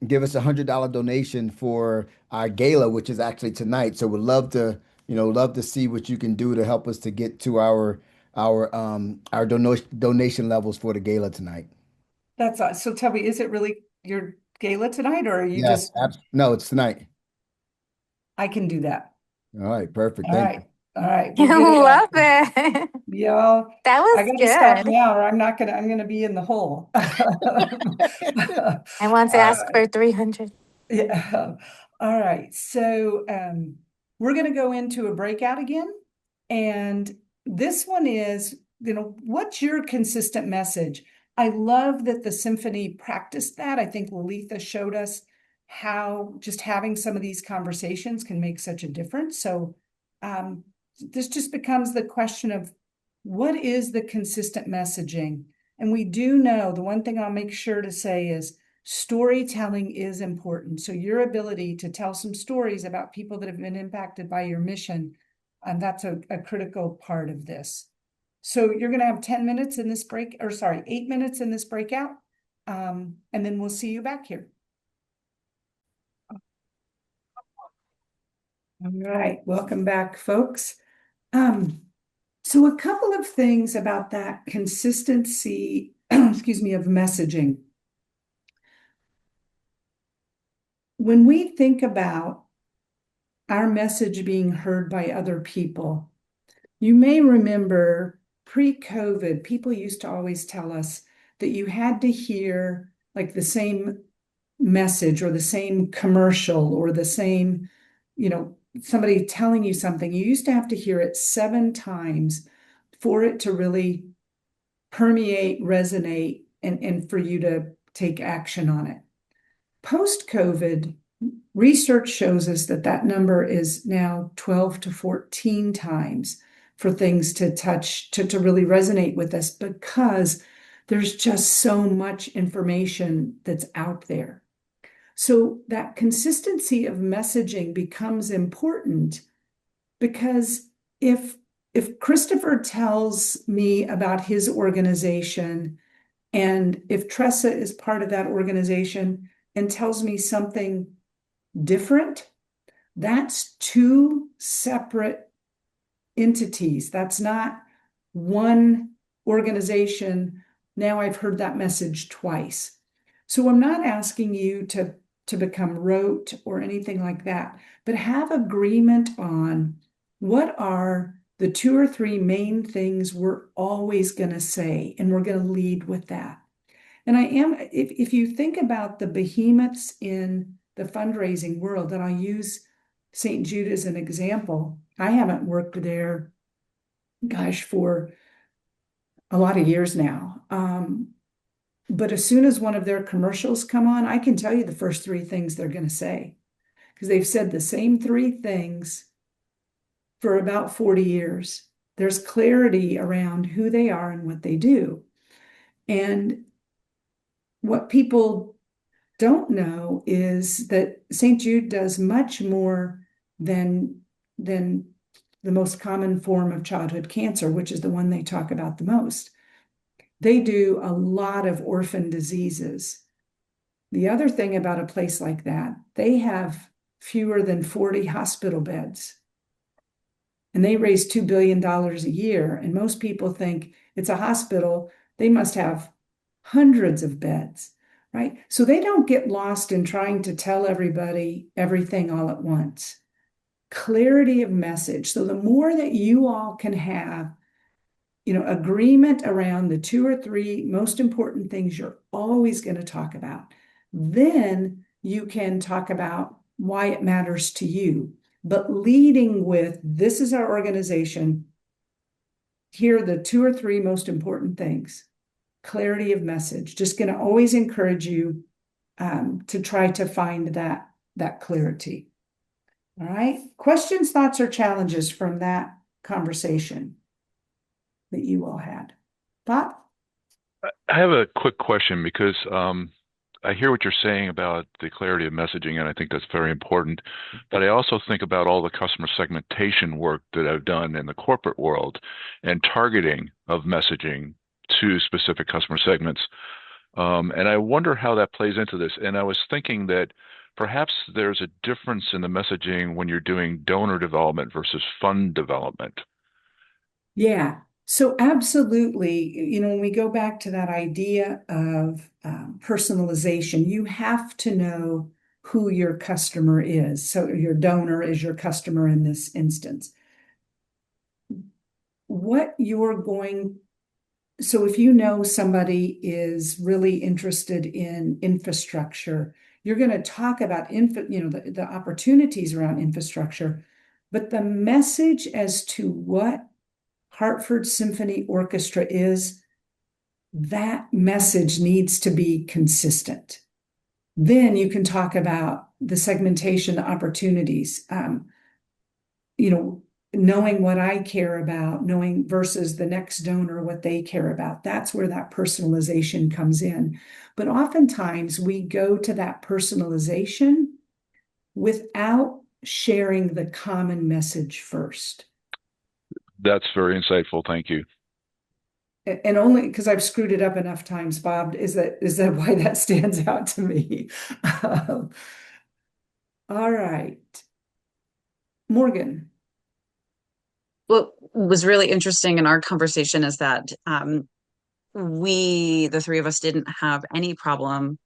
give us $100 donation for our gala, which is actually tonight? So we'd love to see what you can do to help us to get to our donation levels for the gala tonight. That's awesome. So tell me, is it really your gala tonight, or are you Yes, just? No, it's tonight. I can do that. All right, perfect. All Thank right. All right. Love it. Yeah, That I was got to stop good. now, or I'm gonna be in the hole. I want to All ask right. for 300. Yeah. All right. So we're going to go into a breakout again. And this one is, what's your consistent message? I love that the symphony practiced that. I think Lalitha showed us how just having some of these conversations can make such a difference. So this just becomes the question of what is the consistent messaging? And we do know the one thing I'll make sure to say is storytelling is important. So your ability to tell some stories about people that have been impacted by your mission, that's a critical part of this. So you're going to have 10 minutes in this break, or sorry, 8 minutes in this breakout. And then we'll see you back here. All right, welcome back, folks. So a couple of things about that consistency, excuse me, of messaging. When we think about our message being heard by other people, you may remember pre-COVID, people used to always tell us that you had to hear like the same message or the same commercial or the same, somebody telling you something. You used to have to hear it 7 times for it to really permeate, resonate, and for you to take action on it. Post-COVID, research shows us that number is now 12 to 14 times for things to touch, to really resonate with us, because there's just so much information that's out there. So that consistency of messaging becomes important, because if Christopher tells me about his organization, and if Tressa is part of that organization and tells me something different, that's 2 separate entities. That's not one organization. Now I've heard that message twice. So I'm not asking you to become rote or anything like that, but have agreement on what are the 2 or 3 main things we're always going to say, and we're going to lead with that. And if you think about the behemoths in the fundraising world, and I'll use St. Jude as an example. I haven't worked there, gosh, for a lot of years now. But as soon as one of their commercials come on, I can tell you the first 3 things they're going to say, because they've said the same 3 things for about 40 years. There's clarity around who they are and what they do. And what people don't know is that St. Jude does much more than the most common form of childhood cancer, which is the one they talk about the most. They do a lot of orphan diseases. The other thing about a place like that, they have fewer than 40 hospital beds. And they raise $2 billion a year. And most people think it's a hospital. They must have hundreds of beds, right? So they don't get lost in trying to tell everybody everything all at once. Clarity of message. So the more that you all can have, agreement around the 2 or 3 most important things you're always going to talk about, then you can talk about why it matters to you. But leading with, this is our organization, here are the 2 or 3 most important things. Clarity of message. Just going to always encourage you to try to find that clarity. All right. Questions, thoughts, or challenges from that conversation that you all had? Bob? I have a quick question, because I hear what you're saying about the clarity of messaging, and I think that's very important. But I also think about all the customer segmentation work that I've done in the corporate world and targeting of messaging to specific customer segments. And I wonder how that plays into this. And I was thinking that perhaps there's a difference in the messaging when you're doing donor development versus fund development. Yeah. So absolutely, when we go back to that idea of personalization, you have to know who your customer is. So your donor is your customer in this instance. So if you know somebody is really interested in infrastructure, you're going to talk about the opportunities around infrastructure, but the message as to what Hartford Symphony Orchestra is that message needs to be consistent. Then you can talk about the segmentation, the opportunities, knowing what I care about, knowing versus the next donor, what they care about. That's where that personalization comes in. But oftentimes we go to that personalization without sharing the common message first. That's very insightful. Thank you. And only because I've screwed it up enough times, Bob, is that why that stands out to me? All right. Morgan. What was really interesting in our conversation is that the three of us, didn't have any problem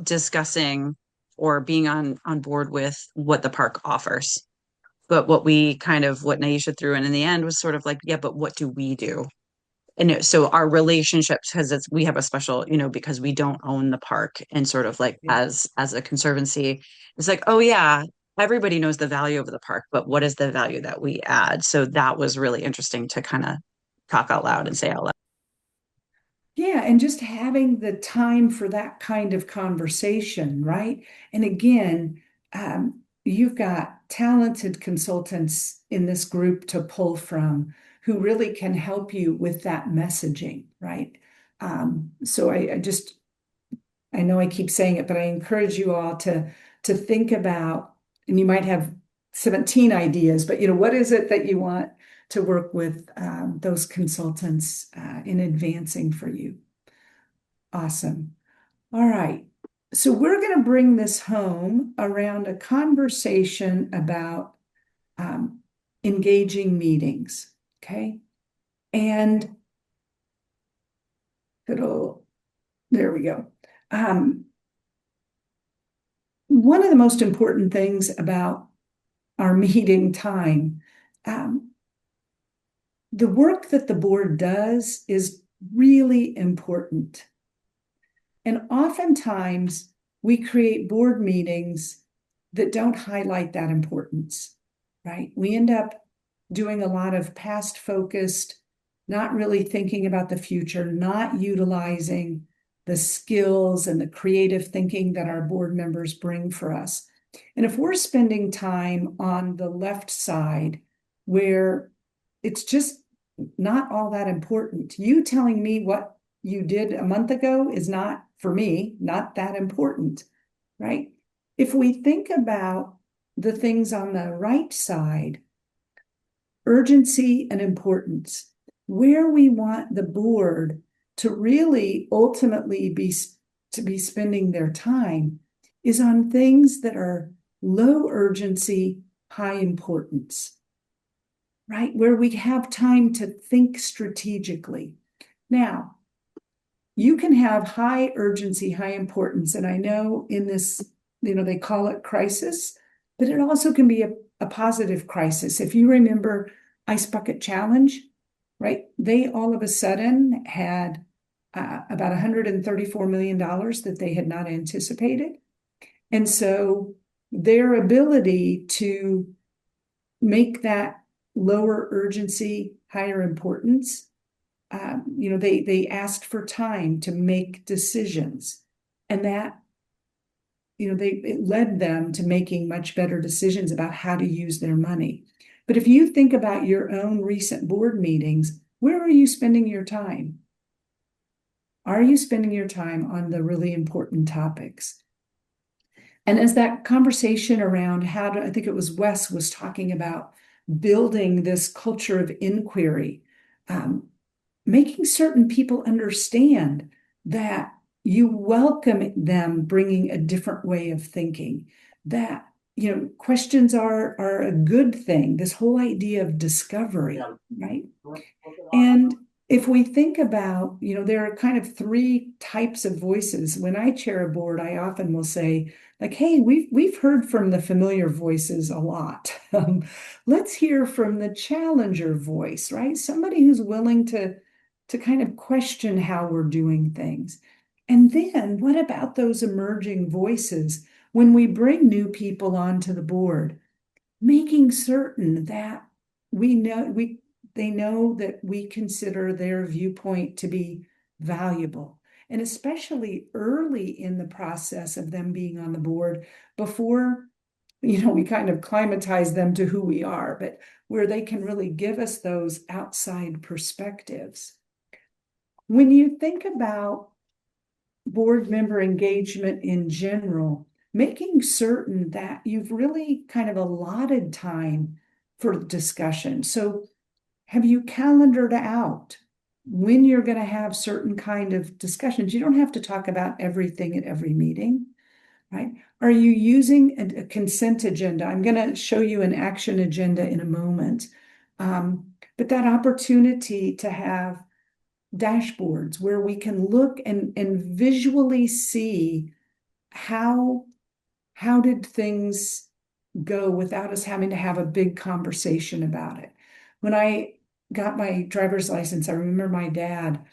discussing or being on board with what the park offers. But what Naisha threw in the end was sort of like, yeah, but what do we do? And so our relationships, because we have a special, because we don't own the park, and sort of like as a conservancy, it's like, oh yeah, everybody knows the value of the park, but what is the value that we add? So that was really interesting to kind of talk out loud and say out loud. Yeah, and just having the time for that kind of conversation, right? And again, you've got talented consultants in this group to pull from who really can help you with that messaging, right? So I know I keep saying it, but I encourage you all to think about, and you might have 17 ideas, but what is it that you want to work with those consultants in advancing for you? Awesome. All right. So we're going to bring this home around a conversation about engaging meetings. Okay. And there we go. One of the most important things about our meeting time, the work that the board does is really important. And oftentimes we create board meetings that don't highlight that importance, right? We end up doing a lot of past focused, not really thinking about the future, not utilizing the skills and the creative thinking that our board members bring for us. And if we're spending time on the left side where it's just not all that important, you telling me what you did a month ago is not, for me, not that important, right? If we think about the things on the right side, urgency and importance, where we want the board to really ultimately be spending their time is on things that are low urgency, high importance, right? Where we have time to think strategically. Now, you can have high urgency, high importance, and I know in this, they call it crisis, but it also can be a positive crisis. If you remember Ice Bucket Challenge, right? They all of a sudden had about $134 million that they had not anticipated. And so their ability to make that lower urgency, higher importance, they asked for time to make decisions, and that, it led them to making much better decisions about how to use their money. But if you think about your own recent board meetings, where are you spending your time? Are you spending your time on the really important topics? And as that conversation around I think it was Wes was talking about building this culture of inquiry, making certain people understand that you welcome them bringing a different way of thinking, that questions are a good thing, this whole idea of discovery, right? And if we think about, there are kind of three types of voices. When I chair a board, I often will say, like, hey, we've heard from the familiar voices a lot. Let's hear from the challenger voice, right? Somebody who's willing to kind of question how we're doing things. And then what about those emerging voices when we bring new people onto the board, making certain that they know that we consider their viewpoint to be valuable. And especially early in the process of them being on the board, before, we kind of climatize them to who we are, but where they can really give us those outside perspectives. When you think about board member engagement in general, making certain that you've really kind of allotted time for discussion. So have you calendared out when you're going to have certain kind of discussions? You don't have to talk about everything at every meeting, right? Are you using a consent agenda? I'm going to show you an action agenda in a moment. But that opportunity to have dashboards where we can look and visually see how did things go without us having to have a big conversation about it. When I got my driver's license, I remember my dad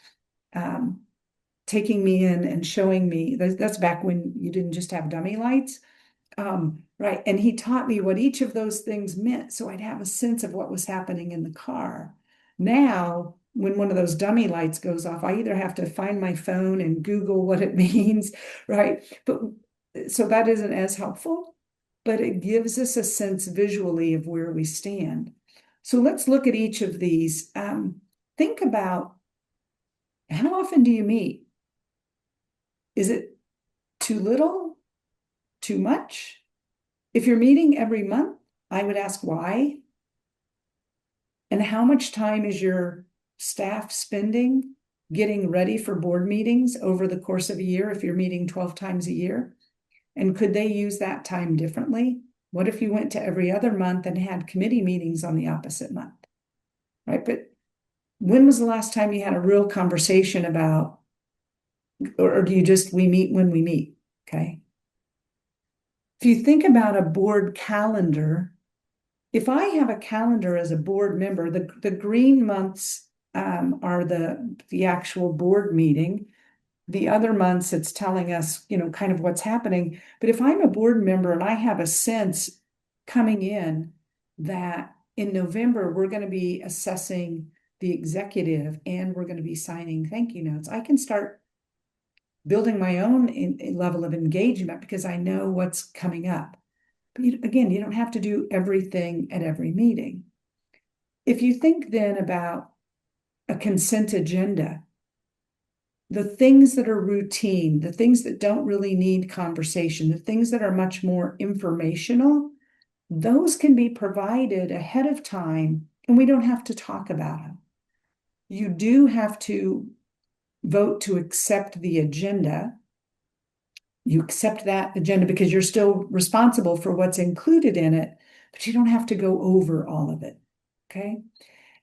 taking me in and showing me, that's back when you didn't just have dummy lights. Right. And he taught me what each of those things meant, so I'd have a sense of what was happening in the car. Now, when one of those dummy lights goes off, I either have to find my phone and Google what it means, right? But so that isn't as helpful, but it gives us a sense visually of where we stand. So let's look at each of these. Think about, how often do you meet? Is it too little? Too much? If you're meeting every month, I would ask why. And how much time is your staff spending getting ready for board meetings over the course of a year if you're meeting 12 times a year? And could they use that time differently? What if you went to every other month and had committee meetings on the opposite month? Right? But when was the last time you had a real conversation about, or do you just, we meet when we meet? Okay. If you think about a board calendar, if I have a calendar as a board member, the green months are the actual board meeting. The other months, it's telling us, kind of what's happening. But if I'm a board member and I have a sense coming in that in November, we're going to be assessing the executive and we're going to be signing thank you notes, I can start building my own level of engagement because I know what's coming up. But again, you don't have to do everything at every meeting. If you think then about a consent agenda, the things that are routine, the things that don't really need conversation, the things that are much more informational, those can be provided ahead of time and we don't have to talk about them. You do have to vote to accept the agenda. You accept that agenda because you're still responsible for what's included in it, but you don't have to go over all of it, okay?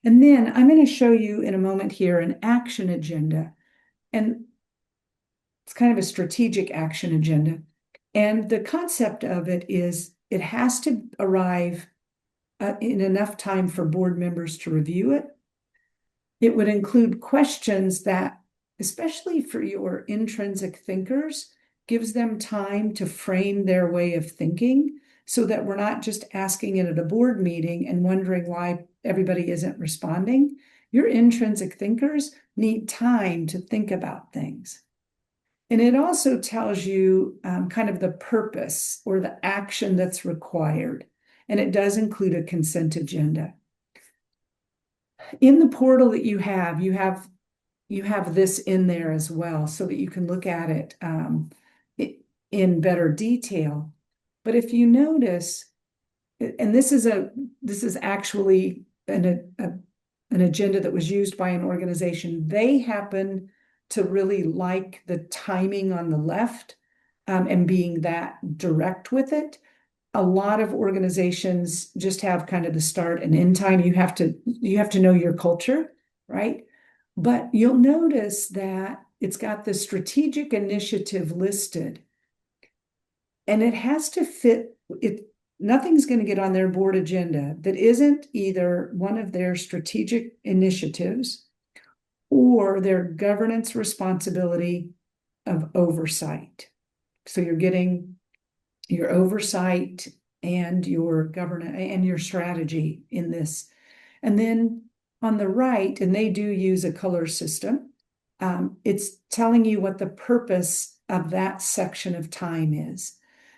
And then I'm going to show you in a moment here an action agenda, and it's kind of a strategic action agenda. And the concept of it is it has to arrive in enough time for board members to review it. It would include questions that, especially for your intrinsic thinkers, gives them time to frame their way of thinking so that we're not just asking it at a board meeting and wondering why everybody isn't responding. Your intrinsic thinkers need time to think about things. And it also tells you kind of the purpose or the action that's required. And it does include a consent agenda. In the portal that you have this in there as well so that you can look at it in better detail. But if you notice, and this is actually an agenda that was used by an organization, they happen to really like the timing on the left and being that direct with it. A lot of organizations just have kind of the start and end time. You have to know your culture, right? But you'll notice that it's got the strategic initiative listed, and it has to fit it. Nothing's going to get on their board agenda that isn't either one of their strategic initiatives or their governance responsibility of oversight. So you're getting your oversight and your governance and your strategy in this. And then on the right, and they do use a color system, it's telling you what the purpose of that section of time is.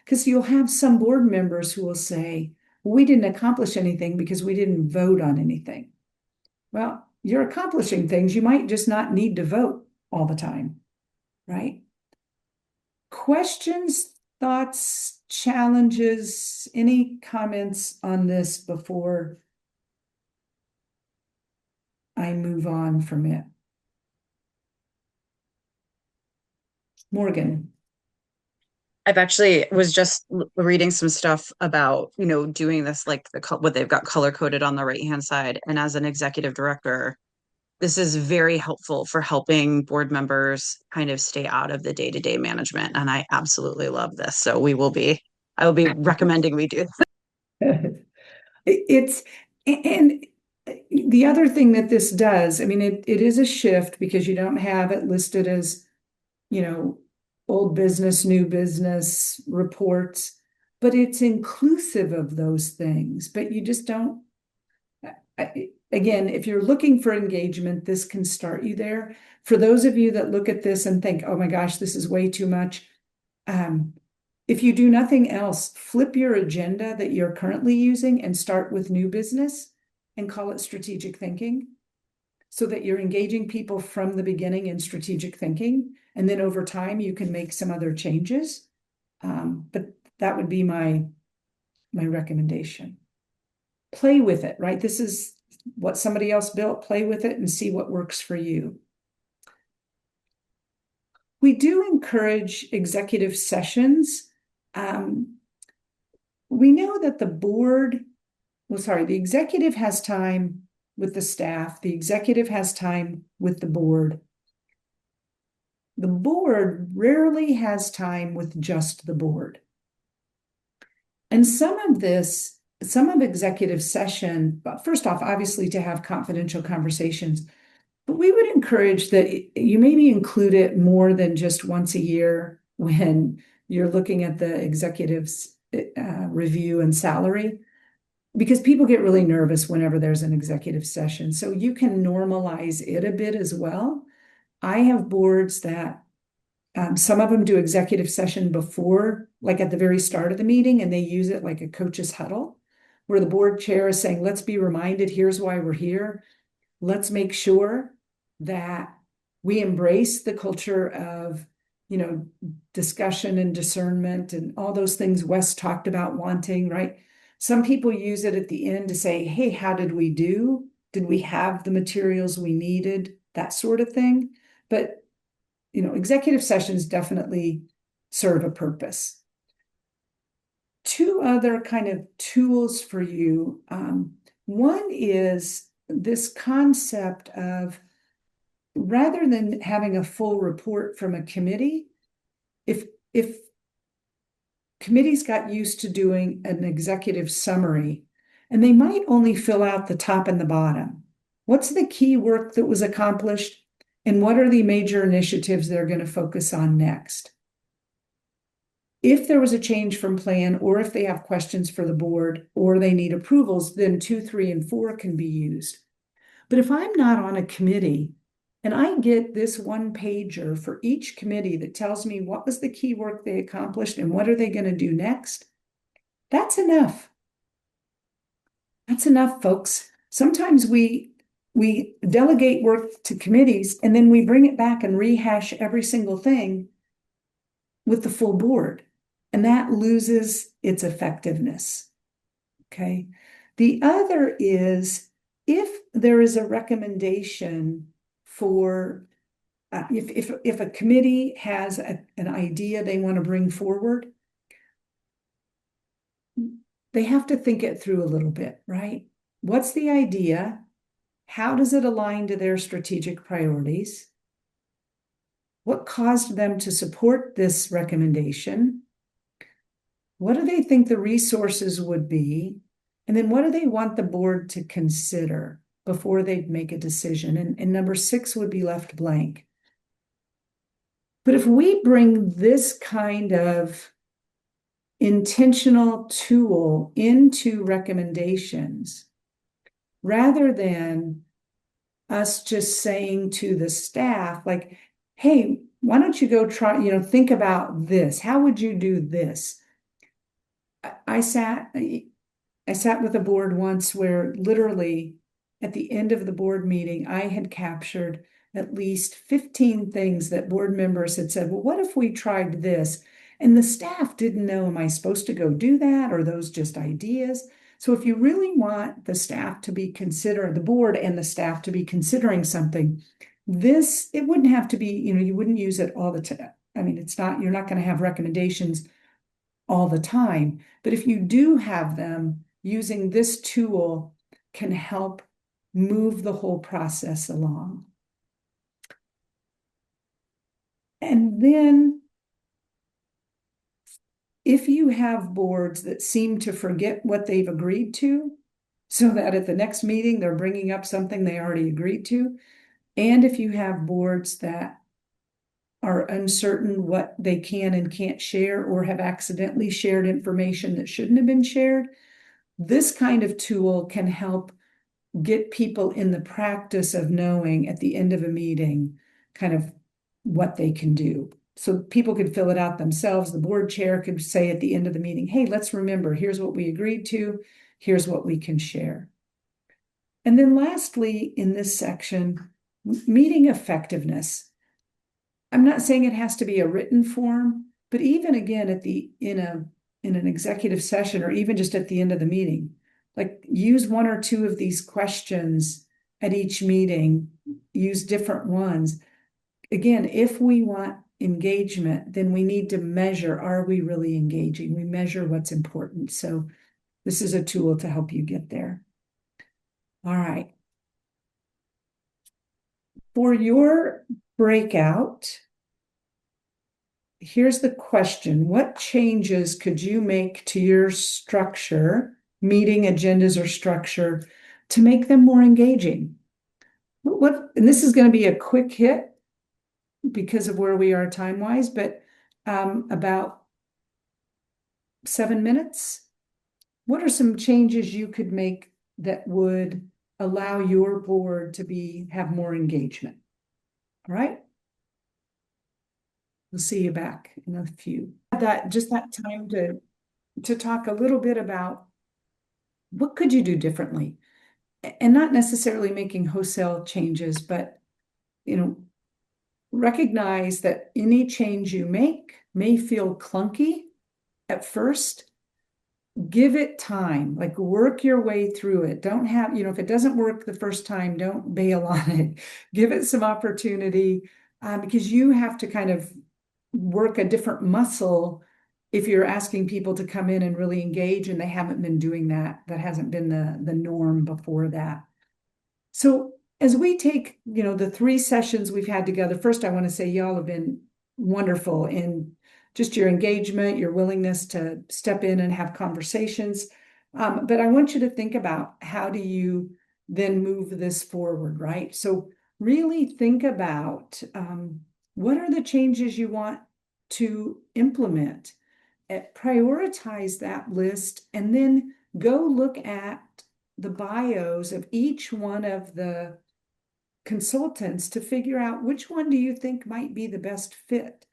Because you'll have some board members who will say, well, we didn't accomplish anything because we didn't vote on anything. Well, you're accomplishing things. You might just not need to vote all the time, right? Questions, thoughts, challenges, any comments on this before I move on from it? Morgan. I've actually was just reading some stuff about, doing this, like what they've got color coded on the right-hand side. And as an executive director, this is very helpful for helping board members kind of stay out of the day-to-day management. And I absolutely love this. So I will be recommending we do. It's, and the other thing that this does, I mean, it is a shift because you don't have it listed as, old business, new business reports, but it's inclusive of those things, but you just don't. Again, if you're looking for engagement, this can start you there. For those of you that look at this and think, oh my gosh, this is way too much. If you do nothing else, flip your agenda that you're currently using and start with new business and call it strategic thinking, so that you're engaging people from the beginning in strategic thinking. And then over time, you can make some other changes. But that would be my recommendation. Play with it, right? This is what somebody else built. Play with it and see what works for you. We do encourage executive sessions. We know that the executive has time with the staff. The executive has time with the board. The board rarely has time with just the board. And some of executive session, first off, obviously to have confidential conversations, but we would encourage that you maybe include it more than just once a year when you're looking at the executive's review and salary, because people get really nervous whenever there's an executive session. So you can normalize it a bit as well. I have boards that some of them do executive session before, like at the very start of the meeting, and they use it like a coach's huddle, where the board chair is saying, let's be reminded, here's why we're here. Let's make sure that we embrace the culture of, discussion and discernment and all those things Wes talked about wanting, right? Some people use it at the end to say, hey, how did we do? Did we have the materials we needed? That sort of thing. But, executive sessions definitely serve a purpose. Two other kind of tools for you. One is this concept of, rather than having a full report from a committee, if committees got used to doing an executive summary, and they might only fill out the top and the bottom. What's the key work that was accomplished? And what are the major initiatives they're going to focus on next? If there was a change from plan, or if they have questions for the board, or they need approvals, then 2, 3, and 4 can be used. But if I'm not on a committee and I get this one pager for each committee that tells me what was the key work they accomplished and what are they going to do next, that's enough. That's enough, folks. Sometimes we delegate work to committees and then we bring it back and rehash every single thing with the full board, and that loses its effectiveness. Okay. The other is, if there is a recommendation for, if a committee has an idea they want to bring forward, they have to think it through a little bit, right? What's the idea? How does it align to their strategic priorities? What caused them to support this recommendation? What do they think the resources would be? And then what do they want the board to consider before they make a decision? And number 6 would be left blank. But if we bring this kind of intentional tool into recommendations, rather than us just saying to the staff, like, hey, why don't you go try, think about this. How would you do this? I sat with a board once where literally at the end of the board meeting, I had captured at least 15 things that board members had said, well, what if we tried this? And the staff didn't know, am I supposed to go do that? Or are those just ideas? So if you really want the staff to be considering, the board and the staff to be considering something, it wouldn't have to be, you wouldn't use it all the time. I mean, you're not going to have recommendations all the time. But if you do have them, using this tool can help move the whole process along. And then if you have boards that seem to forget what they've agreed to, so that at the next meeting, they're bringing up something they already agreed to, and if you have boards that are uncertain what they can and can't share or have accidentally shared information that shouldn't have been shared, this kind of tool can help get people in the practice of knowing at the end of a meeting kind of what they can do. So people could fill it out themselves. The board chair could say at the end of the meeting, hey, let's remember, here's what we agreed to, here's what we can share. And then lastly, in this section, meeting effectiveness. I'm not saying it has to be a written form, but even again in an executive session or even just at the end of the meeting, like use one or two of these questions at each meeting, use different ones. Again, if we want engagement, then we need to measure, are we really engaging? We measure what's important. So this is a tool to help you get there. All right. For your breakout, here's the question. What changes could you make to your structure, meeting agendas or structure, to make them more engaging? And this is going to be a quick hit because of where we are time-wise, but about 7 minutes. What are some changes you could make that would allow your board to have more engagement? All right. We'll see you back in a few. Just that time to talk a little bit about what could you do differently, and not necessarily making wholesale changes, but recognize that any change you make may feel clunky at first. Give it time, like work your way through it. Don't have, if it doesn't work the first time, don't bail on it. Give it some opportunity, because you have to kind of work a different muscle if you're asking people to come in and really engage and they haven't been doing that. That hasn't been the norm before that. So as we take, the 3 sessions we've had together, first I want to say y'all have been wonderful in just your engagement, your willingness to step in and have conversations. But I want you to think about, how do you then move this forward, right? So really think about what are the changes you want to implement? Prioritize that list and then go look at the bios of each one of the consultants to figure out which one do you think might be the best fit.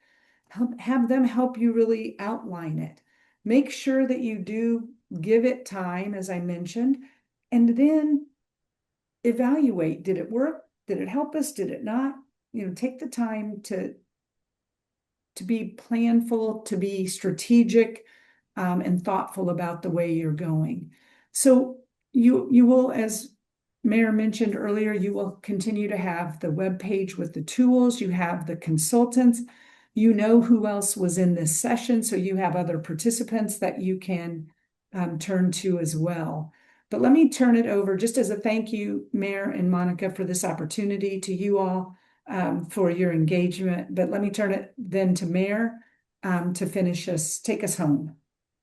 Have them help you really outline it. Make sure that you do give it time, as I mentioned, and then evaluate. Did it work? Did it help us? Did it not? Take the time to be planful, to be strategic, and thoughtful about the way you're going. So you will, as Mayor mentioned earlier, you will continue to have the web page with the tools. You have the consultants. You know who else was in this session, so you have other participants that you can turn to as well. But let me turn it over, just as a thank you, Mayor and Monica, for this opportunity, to you all for your engagement. But let me turn it then to Mayor to take us home.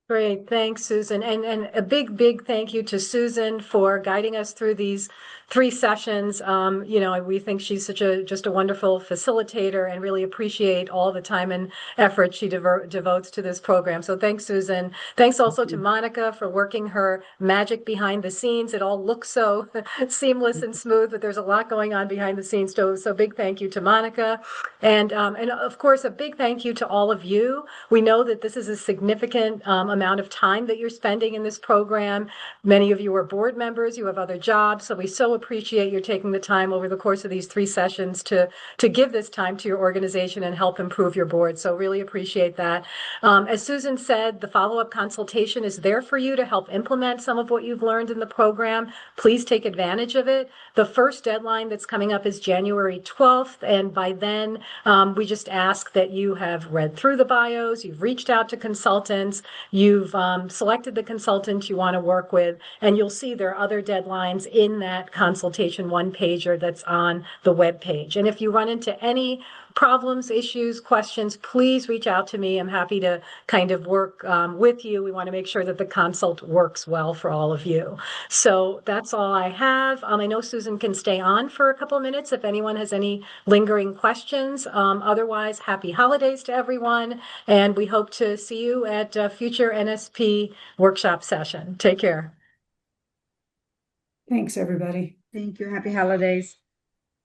Great. Thanks, Susan. And a big thank you to Susan for guiding us through these 3 sessions. We think she's just a wonderful facilitator and really appreciate all the time and effort she devotes to this program. So thanks, Susan. Thanks also to Monica for working her magic behind the scenes. It all looks so seamless and smooth, but there's a lot going on behind the scenes. So big thank you to Monica. And of course, a big thank you to all of you. We know that this is a significant amount of time that you're spending in this program. Many of you are board members, you have other jobs, so we so appreciate your taking the time over the course of these 3 sessions to give this time to your organization and help improve your board. So really appreciate that. As Susan said, the follow-up consultation is there for you to help implement some of what you've learned in the program. Please take advantage of it. The first deadline that's coming up is January 12th, and by then we just ask that you have read through the bios, you've reached out to consultants, you've selected the consultant you want to work with, and you'll see there are other deadlines in that consultation one-pager that's on the web page. And if you run into any problems, issues, questions, please reach out to me. I'm happy to kind of work with you. We want to make sure that the consult works well for all of you. So that's all I have. I know Susan can stay on for a couple of minutes if anyone has any lingering questions. Otherwise, happy holidays to everyone. And we hope to see you at a future NSP workshop session. Take care. Thanks, everybody. Thank you. Happy holidays.